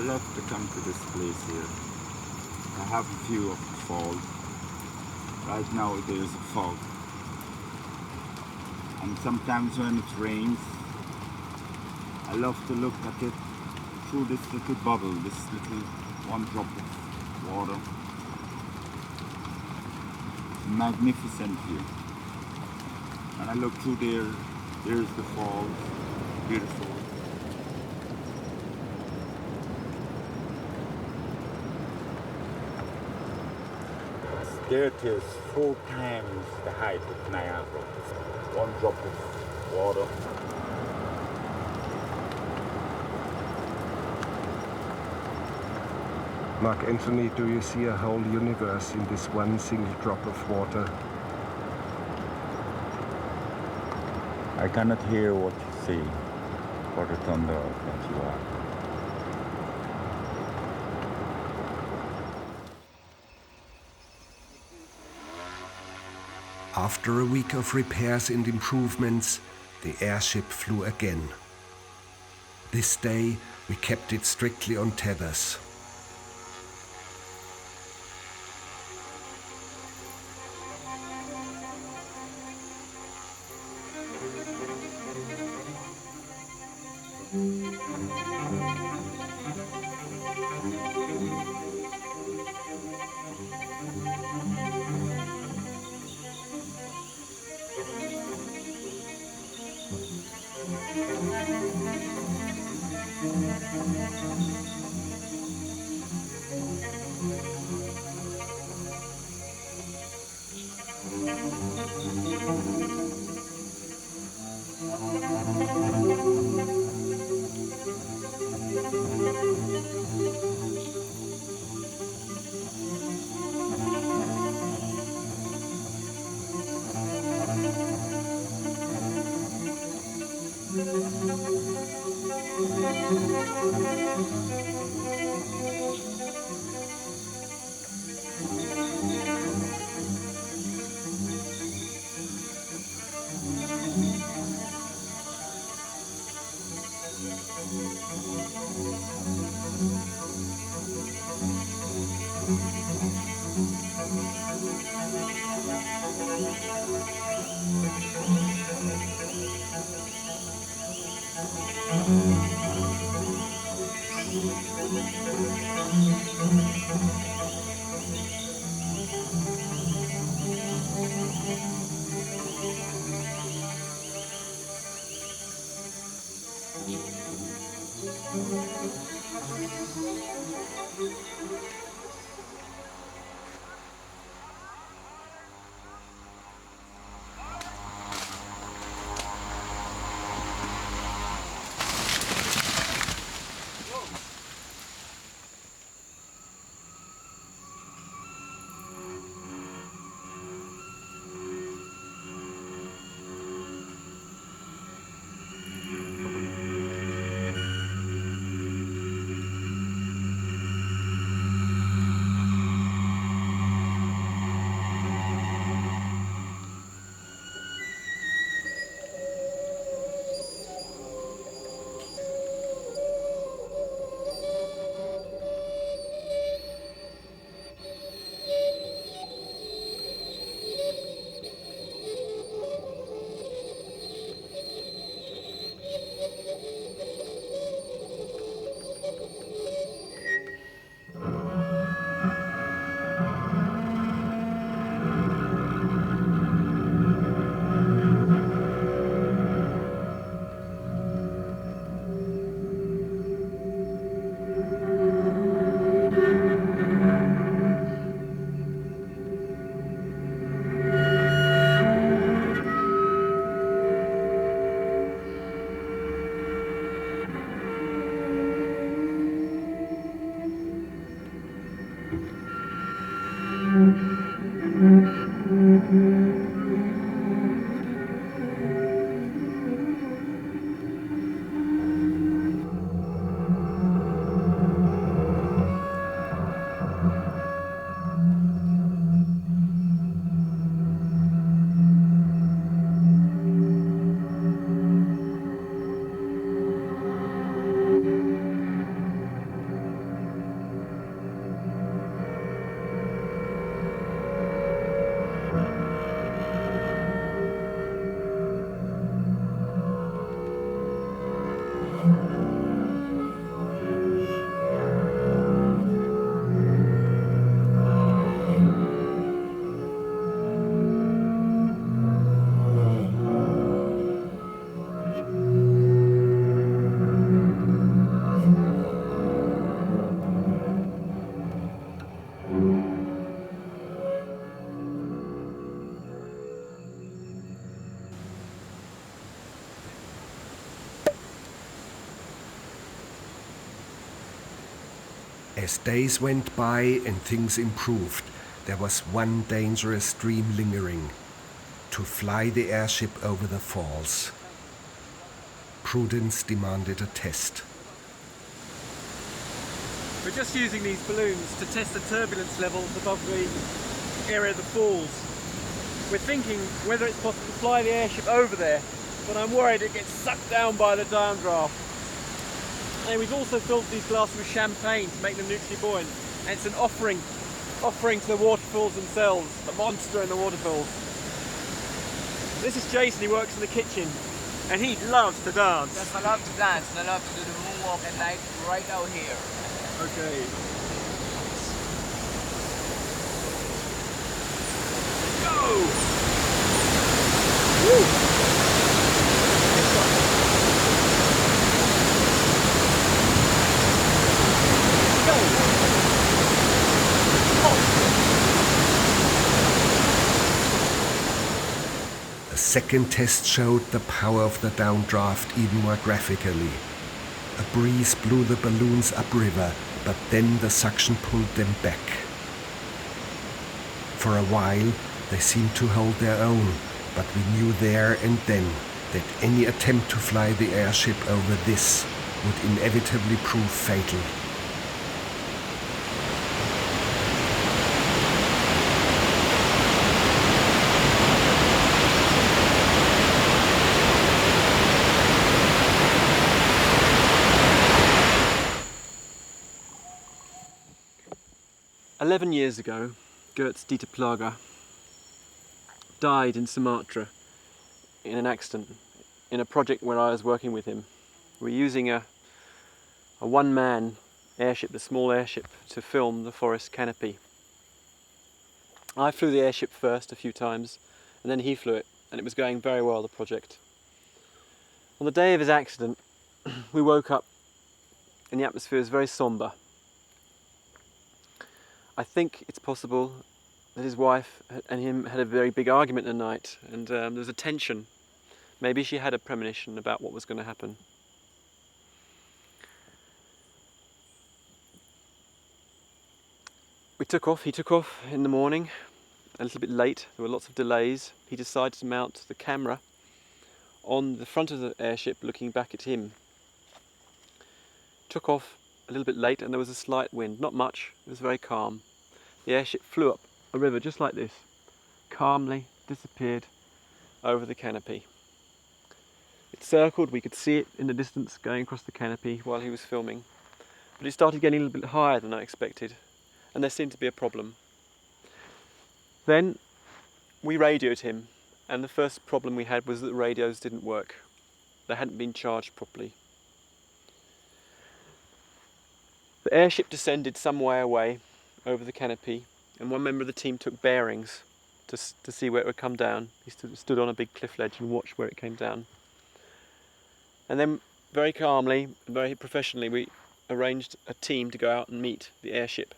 love to come to this place here. I have a view of the falls. Right now there is a fog. And sometimes when it rains, I love to look at it through this little bubble, this little one drop of water. Magnificent view. And I look through there, there's the falls, beautiful. There it is, 4 times the height of Niagara. One drop of water. Mark Anthony, do you see a whole universe in this one single drop of water? I cannot hear what you say, for the thunder that you are. After a week of repairs and improvements, the airship flew again. This day, we kept it strictly on tethers. As days went by and things improved, there was one dangerous dream lingering: to fly the airship over the falls. Prudence demanded a test. We're just using these balloons to test the turbulence levels above the area of the falls. We're thinking whether it's possible to fly the airship over there, but I'm worried it gets sucked down by the downdraft. And we've also filled these glasses with champagne to make them nuclear buoyant. And it's an offering to the waterfalls themselves, the monster in the waterfalls. This is Jason, he works in the kitchen, and he loves to dance. Yes, I love to dance, and I love to do the moonwalk at night right out here. Okay. Go! Woo! A second test showed the power of the downdraft even more graphically. A breeze blew the balloons upriver, but then the suction pulled them back. For a while, they seemed to hold their own, but we knew there and then that any attempt to fly the airship over this would inevitably prove fatal. "11 years ago, Dieter Plager died in Sumatra in an accident in a project where I was working with him. We were using a one-man airship, a small airship, to film the forest canopy. I flew the airship first a few times, and then he flew it, and it was going very well, the project. On the day of his accident, we woke up and the atmosphere was very sombre. I think it's possible that his wife and him had a very big argument at night, and there was a tension. Maybe she had a premonition about what was going to happen. He took off in the morning, a little bit late, there were lots of delays. He decided to mount the camera on the front of the airship looking back at him. Took off a little bit late and there was a slight wind, not much, it was very calm. The airship flew up a river just like this, calmly disappeared over the canopy. It circled, we could see it in the distance going across the canopy while he was filming, but it started getting a little bit higher than I expected, and there seemed to be a problem. Then we radioed him, and the first problem we had was that the radios didn't work. They hadn't been charged properly. The airship descended some way away over the canopy, and one member of the team took bearings to see where it would come down. He stood on a big cliff ledge and watched where it came down. And then very calmly, very professionally, we arranged a team to go out and meet the airship.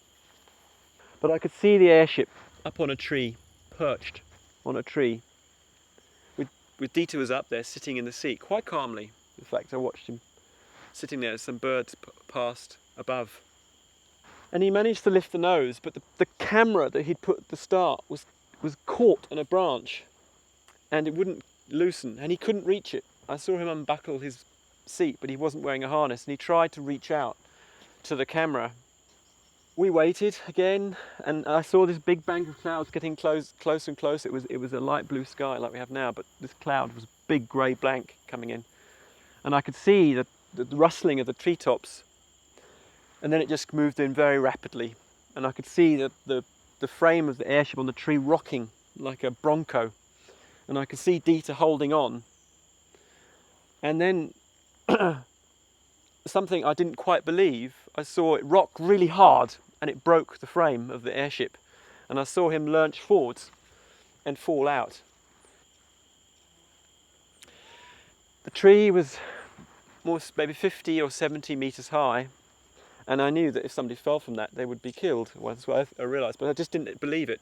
But I could see the airship up on a tree, perched on a tree. With Dieter was up there sitting in the seat, quite calmly. In fact, I watched him sitting there as some birds passed above. And he managed to lift the nose, but the camera that he'd put at the start was caught on a branch and it wouldn't loosen and he couldn't reach it. I saw him unbuckle his seat, but he wasn't wearing a harness and he tried to reach out to the camera. We waited again and I saw this big bank of clouds getting closer and closer. It was a light blue sky like we have now, but this cloud was a big grey blank coming in. And I could see the rustling of the treetops. And then it just moved in very rapidly. And I could see the frame of the airship on the tree rocking like a bronco. And I could see Dieter holding on. And then something I didn't quite believe, I saw it rock really hard and it broke the frame of the airship. And I saw him lurch forwards and fall out. The tree was maybe 50 or 70 meters high. And I knew that if somebody fell from that, they would be killed. Well, that's what I realised, but I just didn't believe it.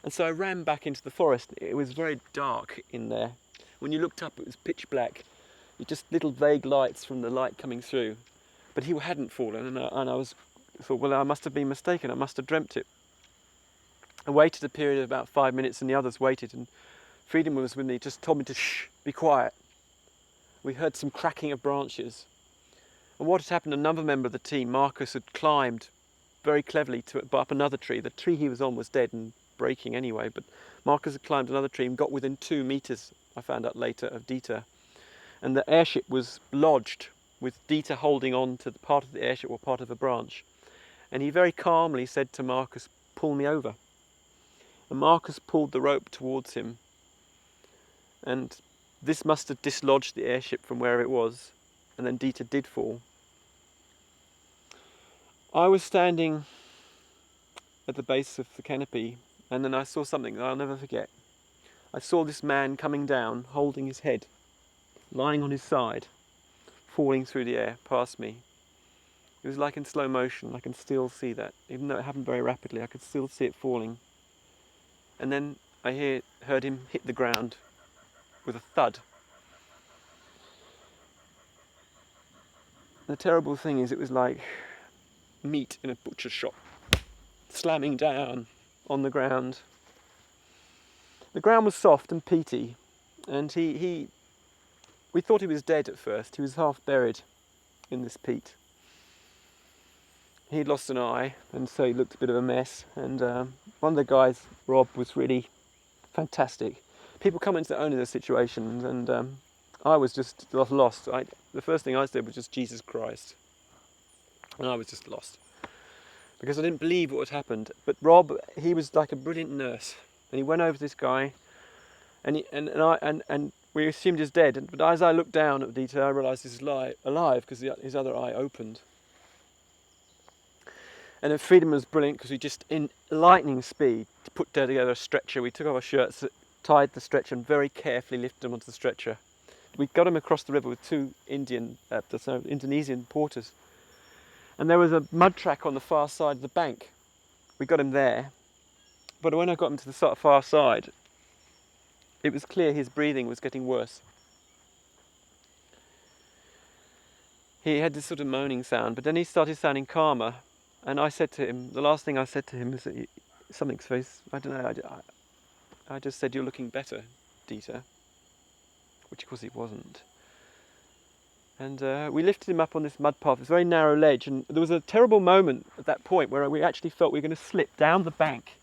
And so I ran back into the forest. It was very dark in there. When you looked up, it was pitch black. Just little vague lights from the light coming through. But he hadn't fallen, and I was I thought, well, I must have been mistaken. I must have dreamt it. I waited a period of about 5 minutes and the others waited, and Freedom was with me, just told me to shh, be quiet. We heard some cracking of branches. And what had happened, another member of the team, Marcus, had climbed very cleverly up another tree. The tree he was on was dead and breaking anyway, but Marcus had climbed another tree and got within 2 meters, I found out later, of Dieter. And the airship was lodged with Dieter holding on to the part of the airship or part of a branch. And he very calmly said to Marcus, pull me over. And Marcus pulled the rope towards him. And this must have dislodged the airship from where it was. And then Dieter did fall. I was standing at the base of the canopy, and then I saw something that I'll never forget. I saw this man coming down, holding his head, lying on his side, falling through the air past me. It was like in slow motion. I can still see that. Even though it happened very rapidly, I could still see it falling. And then I heard him hit the ground with a thud. The terrible thing is, it was like meat in a butcher's shop, slamming down on the ground. The ground was soft and peaty, and we thought he was dead at first. He was half buried in this peat. He'd lost an eye, and so he looked a bit of a mess. And one of the guys, Rob, was really fantastic. People come into their own in those situations, and I was just lost. The first thing I said was just Jesus Christ. And I was just lost. Because I didn't believe what had happened. But Rob, he was like a brilliant nurse. And he went over to this guy, and we assumed he was dead. But as I looked down at Dieter, I realised he was alive because his other eye opened. And then Freedom was brilliant because we just, in lightning speed, put together a stretcher. We took off our shirts, tied the stretcher, and very carefully lifted him onto the stretcher. We got him across the river with 2 Indonesian porters. And there was a mud track on the far side of the bank. We got him there. But when I got him to the far side, it was clear his breathing was getting worse. He had this sort of moaning sound, but then he started sounding calmer. And I said to him, the last thing I said to him is that something's face. I don't know. I just said, "You're looking better, Dieter," which of course he wasn't. And we lifted him up on this mud path. It was a very narrow ledge, and there was a terrible moment at that point where we actually felt we were going to slip down the bank,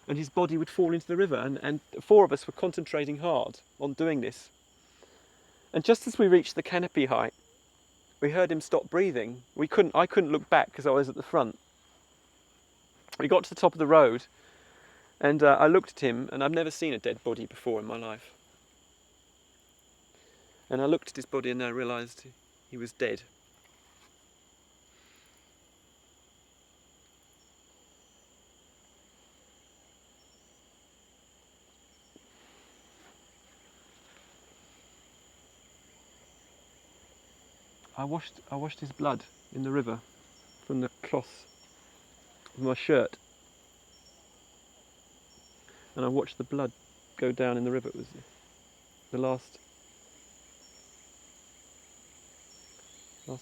and his body would fall into the river. And 4 of us were concentrating hard on doing this. And just as we reached the canopy height, we heard him stop breathing. I couldn't look back because I was at the front. We got to the top of the road, and I looked at him, and I've never seen a dead body before in my life. And I looked at his body, and I realised he was dead. I washed his blood in the river from the cloth of my shirt, and I watched the blood go down in the river. It was the last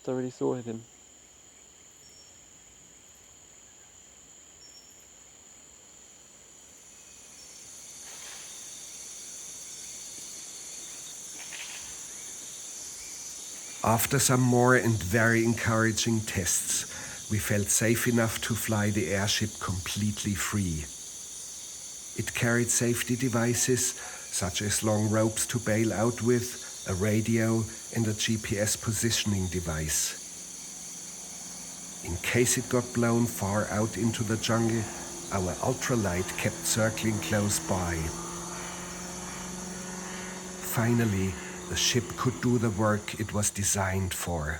I really saw of him. After some more and very encouraging tests, we felt safe enough to fly the airship completely free. It carried safety devices such as long ropes to bail out with, a radio and a GPS positioning device. In case it got blown far out into the jungle, our ultralight kept circling close by. Finally, the ship could do the work it was designed for.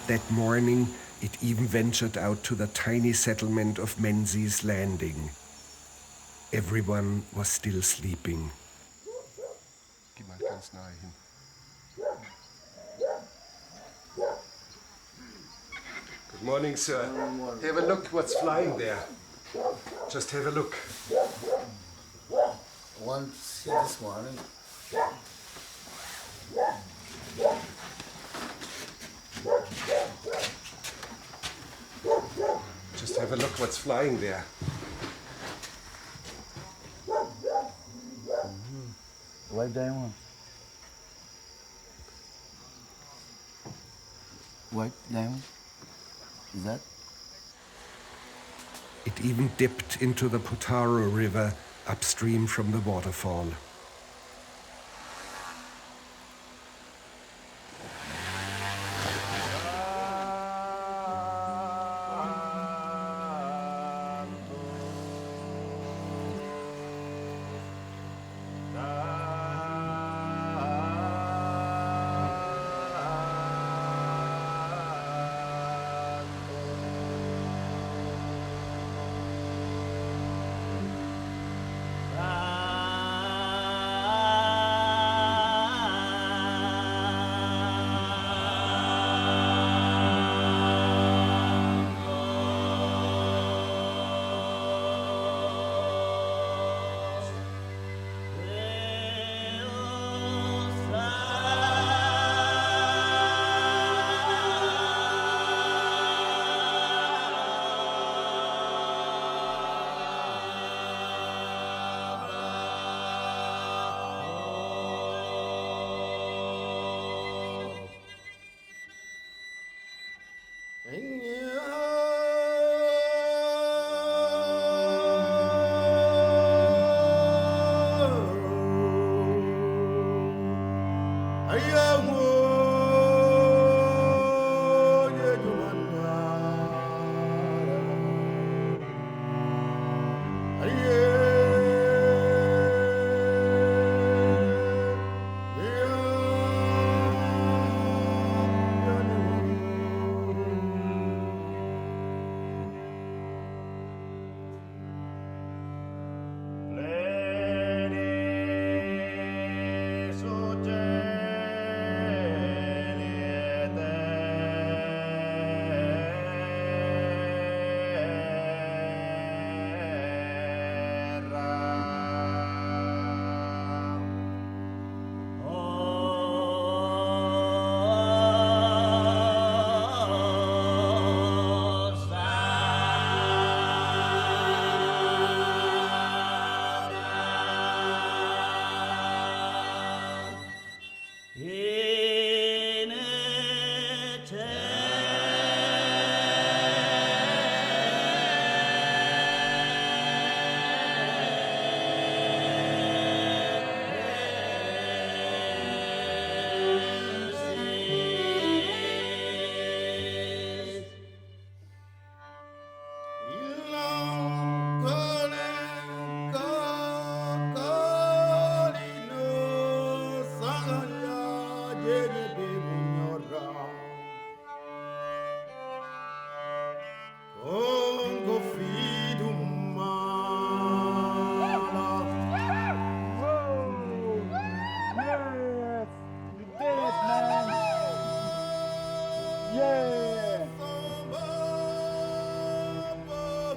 That morning, it even ventured out to the tiny settlement of Menzies Landing. Everyone was still sleeping. Geh mal ganz nahe hin. Good morning, sir. Have a look what's flying there. Just have a look. Want to see this morning? Just have a look what's flying there. White diamond. White diamond? Is that? It even dipped into the Potaro River upstream from the waterfall.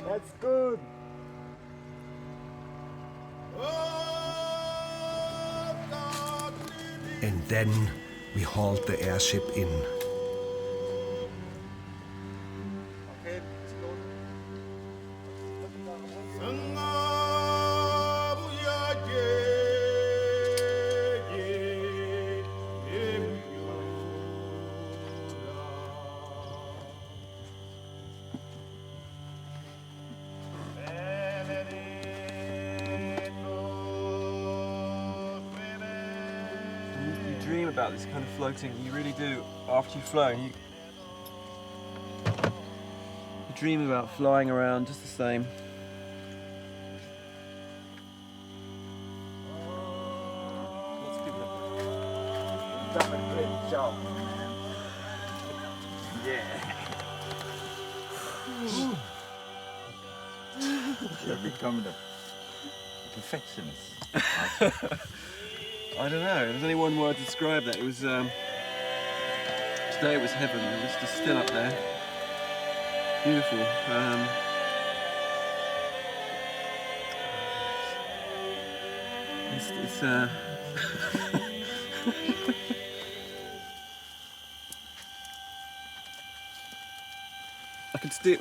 That's good. And then we hauled the airship in. Dream about this kind of floating, you really do. After you've flown, you dream about flying around just the same. Lots of people have Done a great job, man. Yeah. You're becoming a perfectionist. I don't know, there's only one word to describe that. It was, today it was heaven. It was just still up there. Beautiful.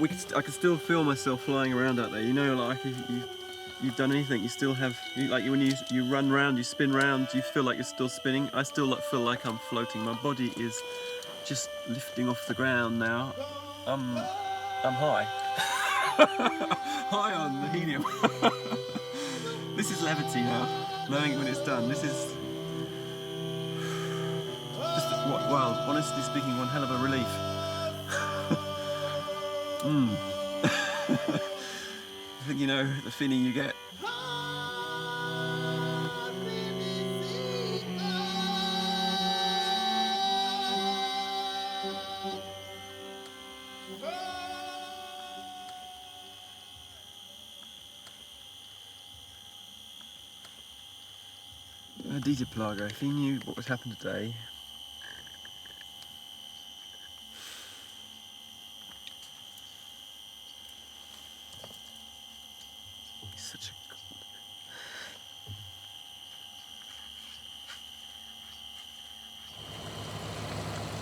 It's I can still feel myself flying around out there. You know, like you've done anything, you still have when you run round, you spin round, you feel like you're still spinning. I still feel like I'm floating. My body is just lifting off the ground now. I'm high. High on the helium. This is levity now, knowing when it's done. This is just, well, honestly speaking, one hell of a relief. I think you know the feeling you get. DJ Plaga, if he knew what would happen today. He's such a god.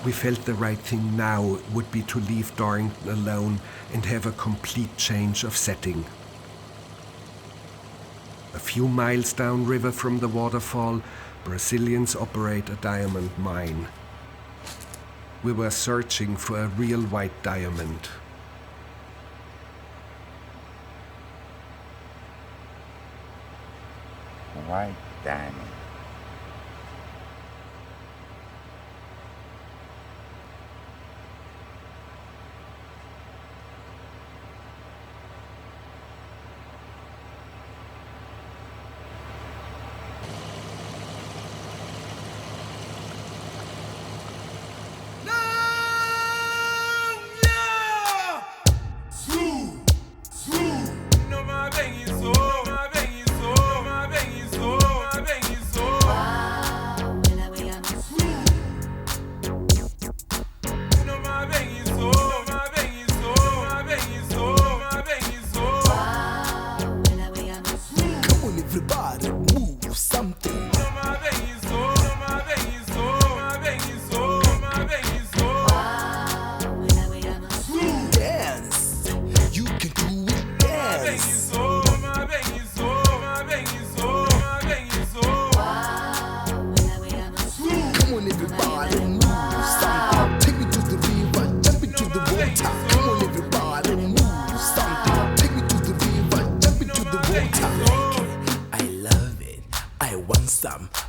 We felt the right thing now would be to leave Darrington alone and have a complete change of setting. A few miles downriver from the waterfall, Brazilians operate a diamond mine. We were searching for a real white diamond. White diamond.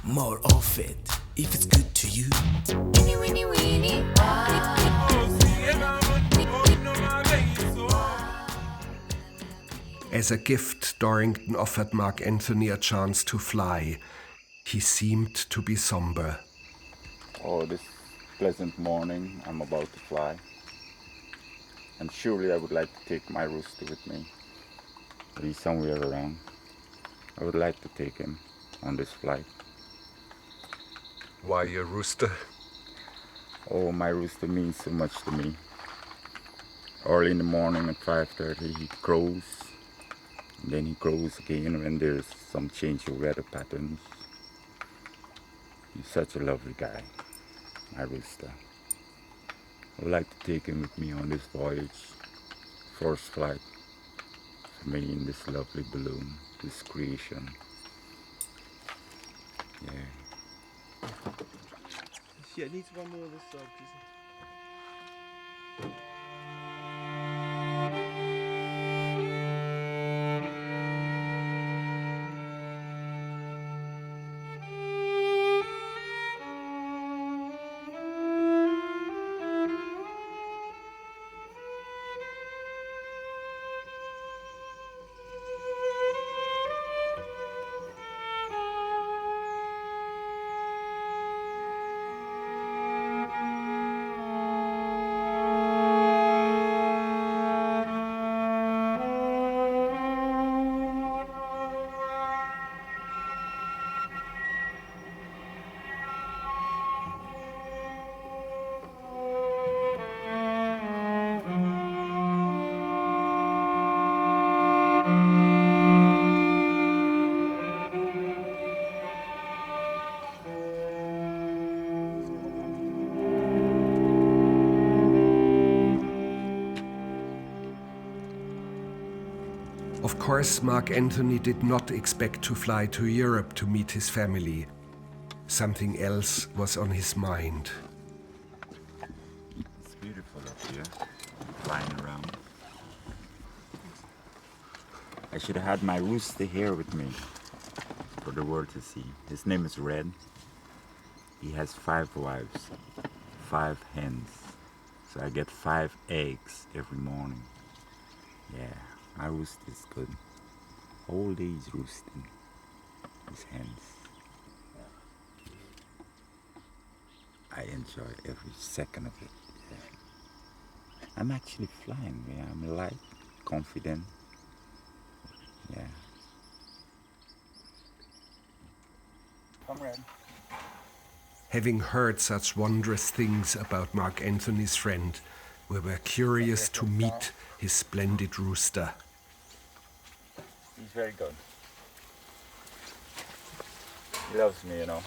More of it, if it's good to you. As a gift, Darrington offered Mark Anthony a chance to fly. He seemed to be somber. Oh, this pleasant morning, I'm about to fly. And surely I would like to take my rooster with me. He's somewhere around. I would like to take him on this flight. Why your rooster? Oh, my rooster means so much to me. Early in the morning at 5:30 he crows. And then he crows again when there's some change of weather patterns. He's such a lovely guy, my rooster. I would like to take him with me on this voyage. First flight for me in this lovely balloon, this creation. Yeah. Yeah, it needs one more of this side, please. Of course, Mark Anthony did not expect to fly to Europe to meet his family. Something else was on his mind. It's beautiful up here, flying around. I should have had my rooster here with me for the world to see. His name is Red. He has 5 wives, 5 hens. So I get 5 eggs every morning. Yeah, my rooster is good. All day he's roosting his hens. I enjoy every second of it. Yeah. I'm actually flying. Yeah, I'm light, confident. Yeah. Come Red. Having heard such wondrous things about Mark Anthony's friend, we were curious to meet his splendid rooster. He's very good. He loves me, you know.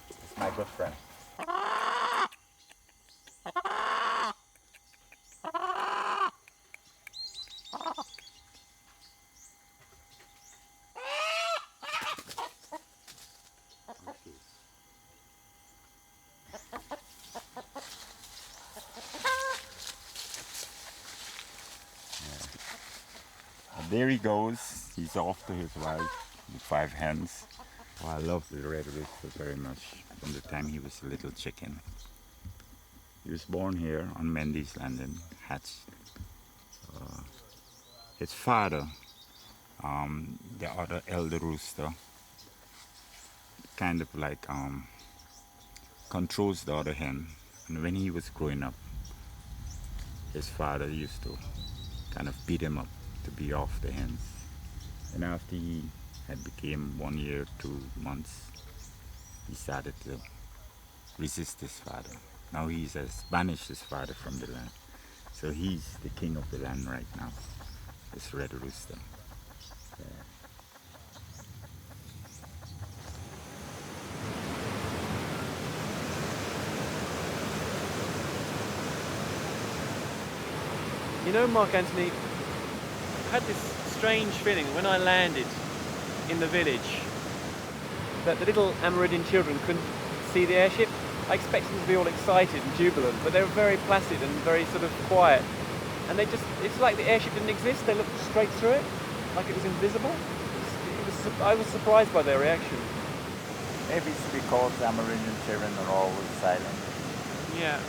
He's my good friend. There he goes. He's off to his wife with 5 hens. Oh, I love the red rooster very much from the time he was a little chicken. He was born here on Mendy's Land and hatched. His father, the other elder rooster, kind of like controls the other hen. And when he was growing up, his father used to kind of beat him up to be off the hens. And after he had became 1 year, 2 months, he started to resist his father. Now he has banished his father from the land. So he's the king of the land right now, this red rooster. Yeah. You know, Mark Anthony, I had this strange feeling when I landed in the village that the little Amerindian children couldn't see the airship. I expected them to be all excited and jubilant, but they were very placid and very sort of quiet. And it's like the airship didn't exist. They looked straight through it, like it was invisible. I was surprised by their reaction. Maybe it's because the Amerindian children are always silent. Yeah.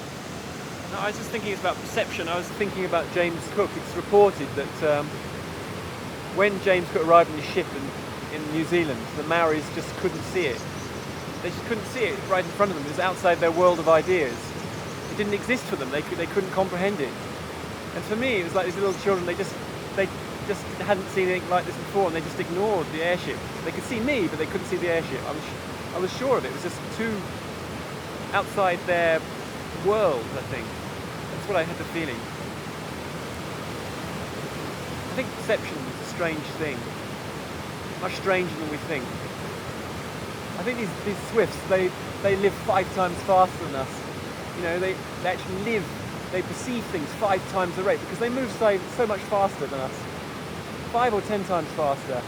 No, I was just thinking about perception. I was thinking about James Cook. It's reported that when James Cook arrived on his ship in New Zealand, the Maoris just couldn't see it. They just couldn't see it right in front of them. It was outside their world of ideas. It didn't exist for them. They couldn't comprehend it. And for me, it was like these little children. They just hadn't seen anything like this before, and they just ignored the airship. They could see me, but they couldn't see the airship. I was sure of it. It was just too outside their world, I think. That's what I had the feeling. I think perception is a strange thing. Much stranger than we think. I think these swifts, they live 5 times faster than us. You know, they actually live, they perceive things 5 times the rate because they move so much faster than us. 5 or 10 times faster.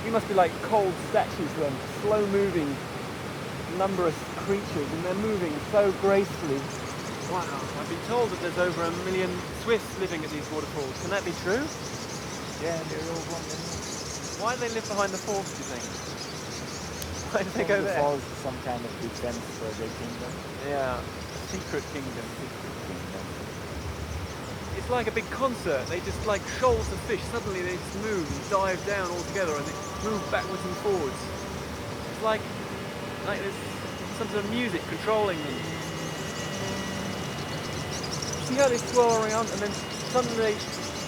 We must be like cold statues to them, slow-moving, numberless creatures, and they're moving so gracefully. Wow, I've been told that there's over 1 million swifts living at these waterfalls. Can that be true? Yeah, they're over 1 million. Why do they live behind the falls, do you think? Why do they go there? The falls is some kind of defense for their kingdom. Yeah, secret kingdom. It's like a big concert. They just like shoals of fish. Suddenly they just move and dive down all together and they move backwards and forwards. It's like there's some sort of music controlling them. See how they swirl around and then suddenly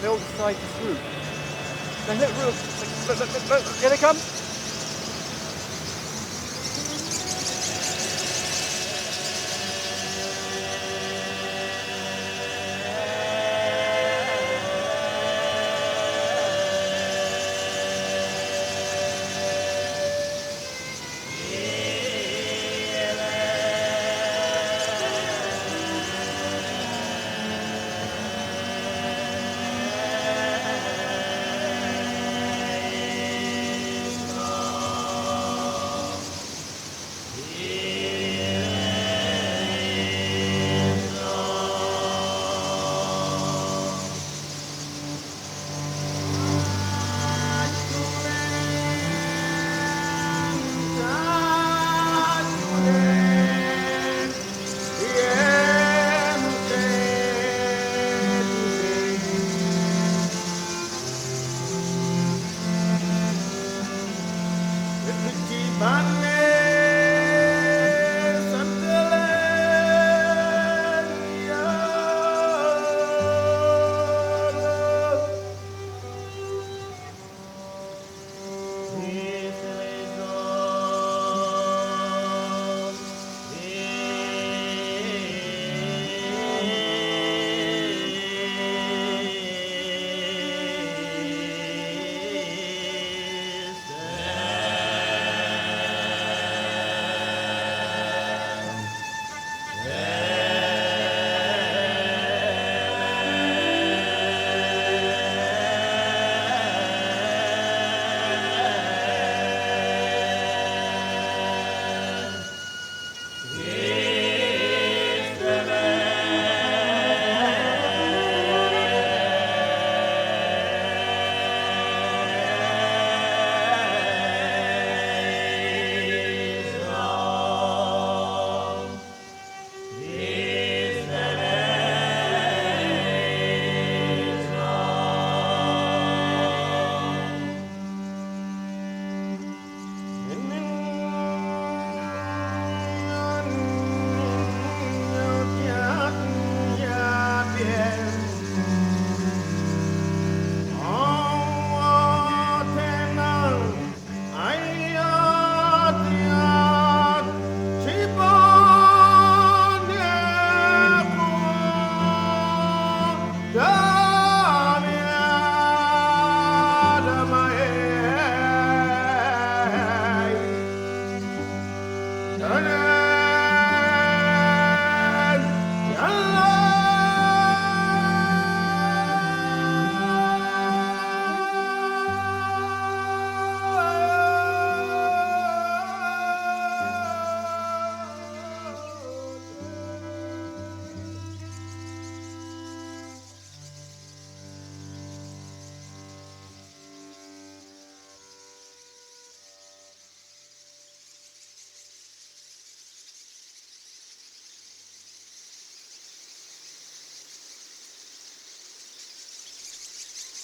they all decide to swoop. Now look, here they come.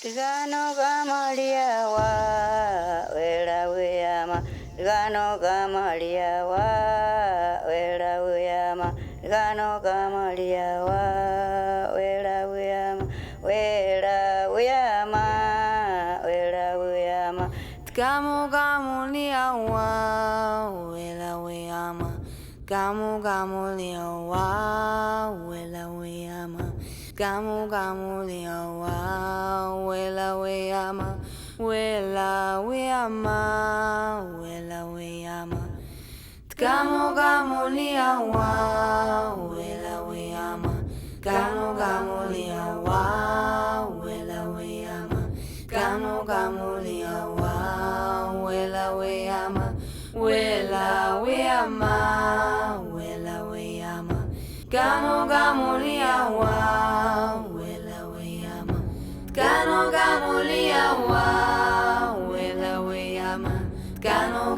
Gano gamalia wa wera weyama. Gano gamalia wa wera weyama. Gano gamalia wa wera weyama. Wera weyama. Wera weyama. Gamu gamu lia wa wera weyama. Gamu gamu lia wa wera weyama. Gamu gamu lia wa wela weyama, wela weyama, wela weyama. Gamu gamu lia wa wela weyama. Gamu gamu lia wa wela weyama. Gamu gamu lia wa wela weyama, wela weyama, wela weyama. Gamu gamu lia wa wela weyama. Gamu gamu lia wa wela weyama. Gamu